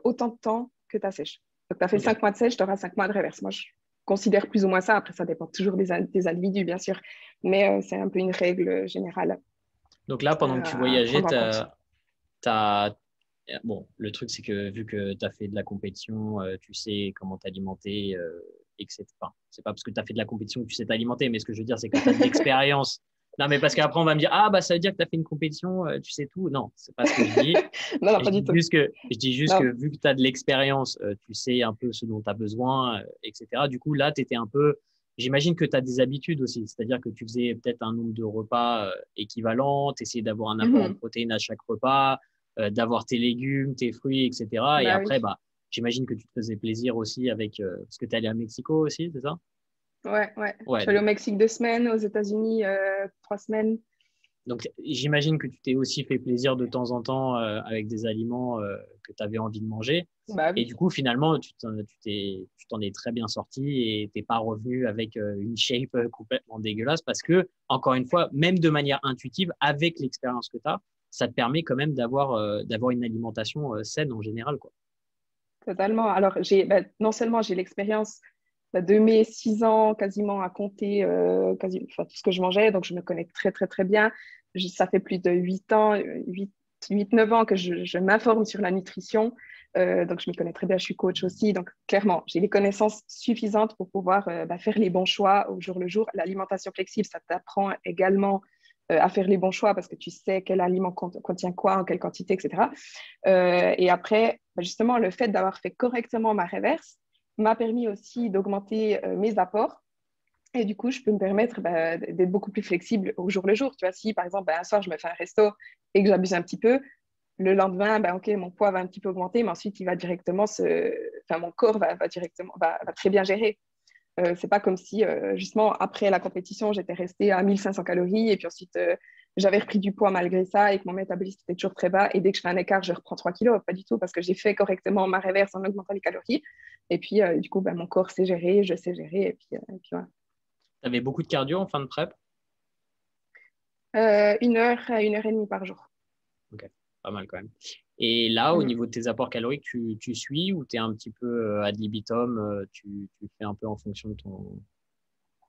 autant de temps que ta sèche. Donc, tu as fait 5 mois de sèche, tu auras 5 mois de reverse. Moi, je considère plus ou moins ça. Après, ça dépend toujours des individus, bien sûr. Mais c'est un peu une règle générale. Donc là, pendant que tu voyageais, bon, le truc, c'est que vu que tu as fait de la compétition, tu sais comment t'alimenter, etc. Enfin, c'est pas parce que tu as fait de la compétition que tu sais t'alimenter, mais ce que je veux dire, c'est que tu as de l'expérience. Non, mais parce qu'après, on va me dire, ça veut dire que tu as fait une compétition, tu sais tout. Non, c'est pas ce que je dis. Non, pas du tout. Je dis juste que vu que tu as de l'expérience, tu sais un peu ce dont tu as besoin, etc. Du coup, là, tu étais un peu. J'imagine que tu as des habitudes aussi. C'est-à-dire que tu faisais peut-être un nombre de repas équivalent, tu essayais d'avoir un apport en protéines à chaque repas, d'avoir tes légumes, tes fruits, etc. Et après, j'imagine que tu te faisais plaisir aussi avec. Parce que tu es allé à Mexico aussi, c'est ça? Ouais. Je Ouais, suis allée au Mexique 2 semaines, aux États-Unis 3 semaines. donc j'imagine que tu t'es aussi fait plaisir de temps en temps avec des aliments que tu avais envie de manger. Bah Et oui, du coup, finalement, tu t'en es très bien sorti et t'es pas revenu avec une shape complètement dégueulasse parce que, encore une fois, même de manière intuitive, avec l'expérience que tu as, ça te permet quand même d'avoir une alimentation saine en général, quoi. totalement. Alors, non seulement j'ai l'expérience de mes 6 ans quasiment à compter enfin, tout ce que je mangeais, donc je me connais très, très, très bien. Ça fait plus de 8 ans, 9 ans que je m'informe sur la nutrition. Donc, je m'y connais très bien. Je suis coach aussi. Donc, clairement, j'ai les connaissances suffisantes pour pouvoir faire les bons choix au jour le jour. L'alimentation flexible, ça t'apprend également à faire les bons choix parce que tu sais quel aliment contient quoi, en quelle quantité, etc. Et après, justement, le fait d'avoir fait correctement ma reverse m'a permis aussi d'augmenter mes apports. Et du coup, je peux me permettre d'être beaucoup plus flexible au jour le jour. Tu vois, si par exemple, un soir, je me fais un resto et que j'abuse un petit peu, le lendemain, ok, mon poids va un petit peu augmenter, mais ensuite, il va directement enfin, mon corps va très bien gérer. C'est pas comme si, justement, après la compétition, j'étais restée à 1500 calories et puis ensuite, j'avais repris du poids malgré ça et que mon métabolisme était toujours très bas. Et dès que je fais un écart, je reprends 3 kilos. Pas du tout, parce que j'ai fait correctement ma reverse en augmentant les calories. Et puis, du coup, mon corps sait gérer, je sais gérer. Et puis voilà. Tu avais beaucoup de cardio en fin de prep? 1 heure à 1 heure et demie par jour. Ok, pas mal quand même. Et là, au Mm. niveau de tes apports caloriques, tu suis ou tu es un petit peu ad libitum, tu fais un peu en fonction de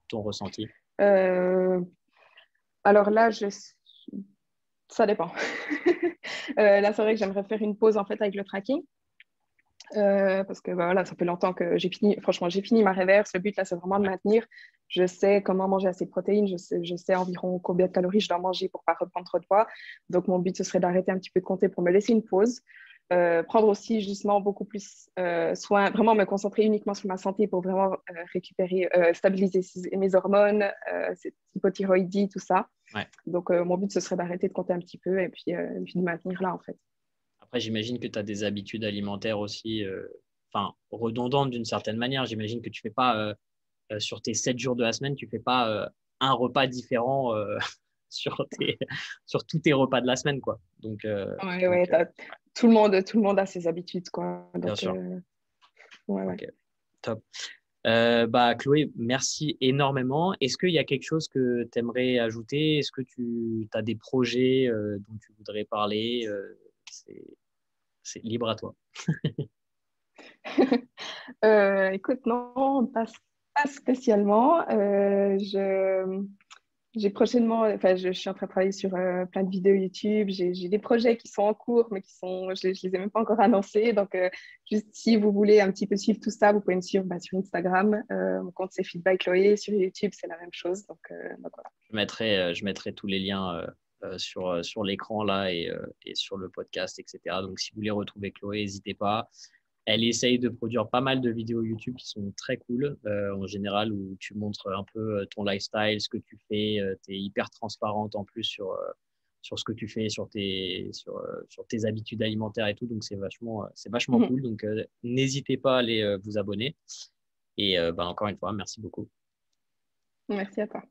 ton ressenti? Euh, alors là, ça dépend. Là, c'est vrai que j'aimerais faire une pause en fait avec le tracking. Parce que voilà, ça fait longtemps que franchement, j'ai fini ma reverse. Le but là, c'est vraiment de Ouais. maintenir. Je sais comment manger assez de protéines, je sais environ combien de calories je dois manger pour ne pas reprendre trop de poids. Donc, mon but, ce serait d'arrêter un petit peu de compter pour me laisser une pause. Prendre aussi justement beaucoup plus soin, vraiment me concentrer uniquement sur ma santé pour vraiment récupérer, stabiliser mes hormones, cette hypothyroïdie, tout ça. Ouais. Donc, mon but, ce serait d'arrêter de compter un petit peu et puis de maintenir là, en fait. Après, j'imagine que tu as des habitudes alimentaires aussi, enfin, redondantes d'une certaine manière. J'imagine que tu fais pas, sur tes 7 jours de la semaine, tu fais pas un repas différent sur, sur tous tes repas de la semaine, quoi. Donc, Ouais, tout le monde a ses habitudes, quoi. bien Donc, sûr. ouais. Ok, top. Bah, Chloé, merci énormément. Est-ce qu'il y a quelque chose que tu aimerais ajouter? Est-ce que tu as des projets dont tu voudrais parler? C'est libre à toi. Écoute, non, pas spécialement. J'ai prochainement, enfin, je suis en train de travailler sur plein de vidéos YouTube. J'ai des projets qui sont en cours, mais je les ai même pas encore annoncés. Donc, juste si vous voulez un petit peu suivre tout ça, vous pouvez me suivre sur Instagram. Mon compte, c'est Feed by Chloé. Sur YouTube, c'est la même chose. Donc voilà. Je mettrai tous les liens sur l'écran là et sur le podcast, etc. Donc, si vous voulez retrouver Chloé, n'hésitez pas. Elle essaye de produire pas mal de vidéos YouTube qui sont très cool, en général, où tu montres un peu ton lifestyle, ce que tu fais. Tu es hyper transparente en plus sur ce que tu fais, sur tes habitudes alimentaires et tout. Donc, c'est vachement cool. Donc, n'hésitez pas à aller vous abonner. Et bah, encore une fois, merci beaucoup. Merci à toi.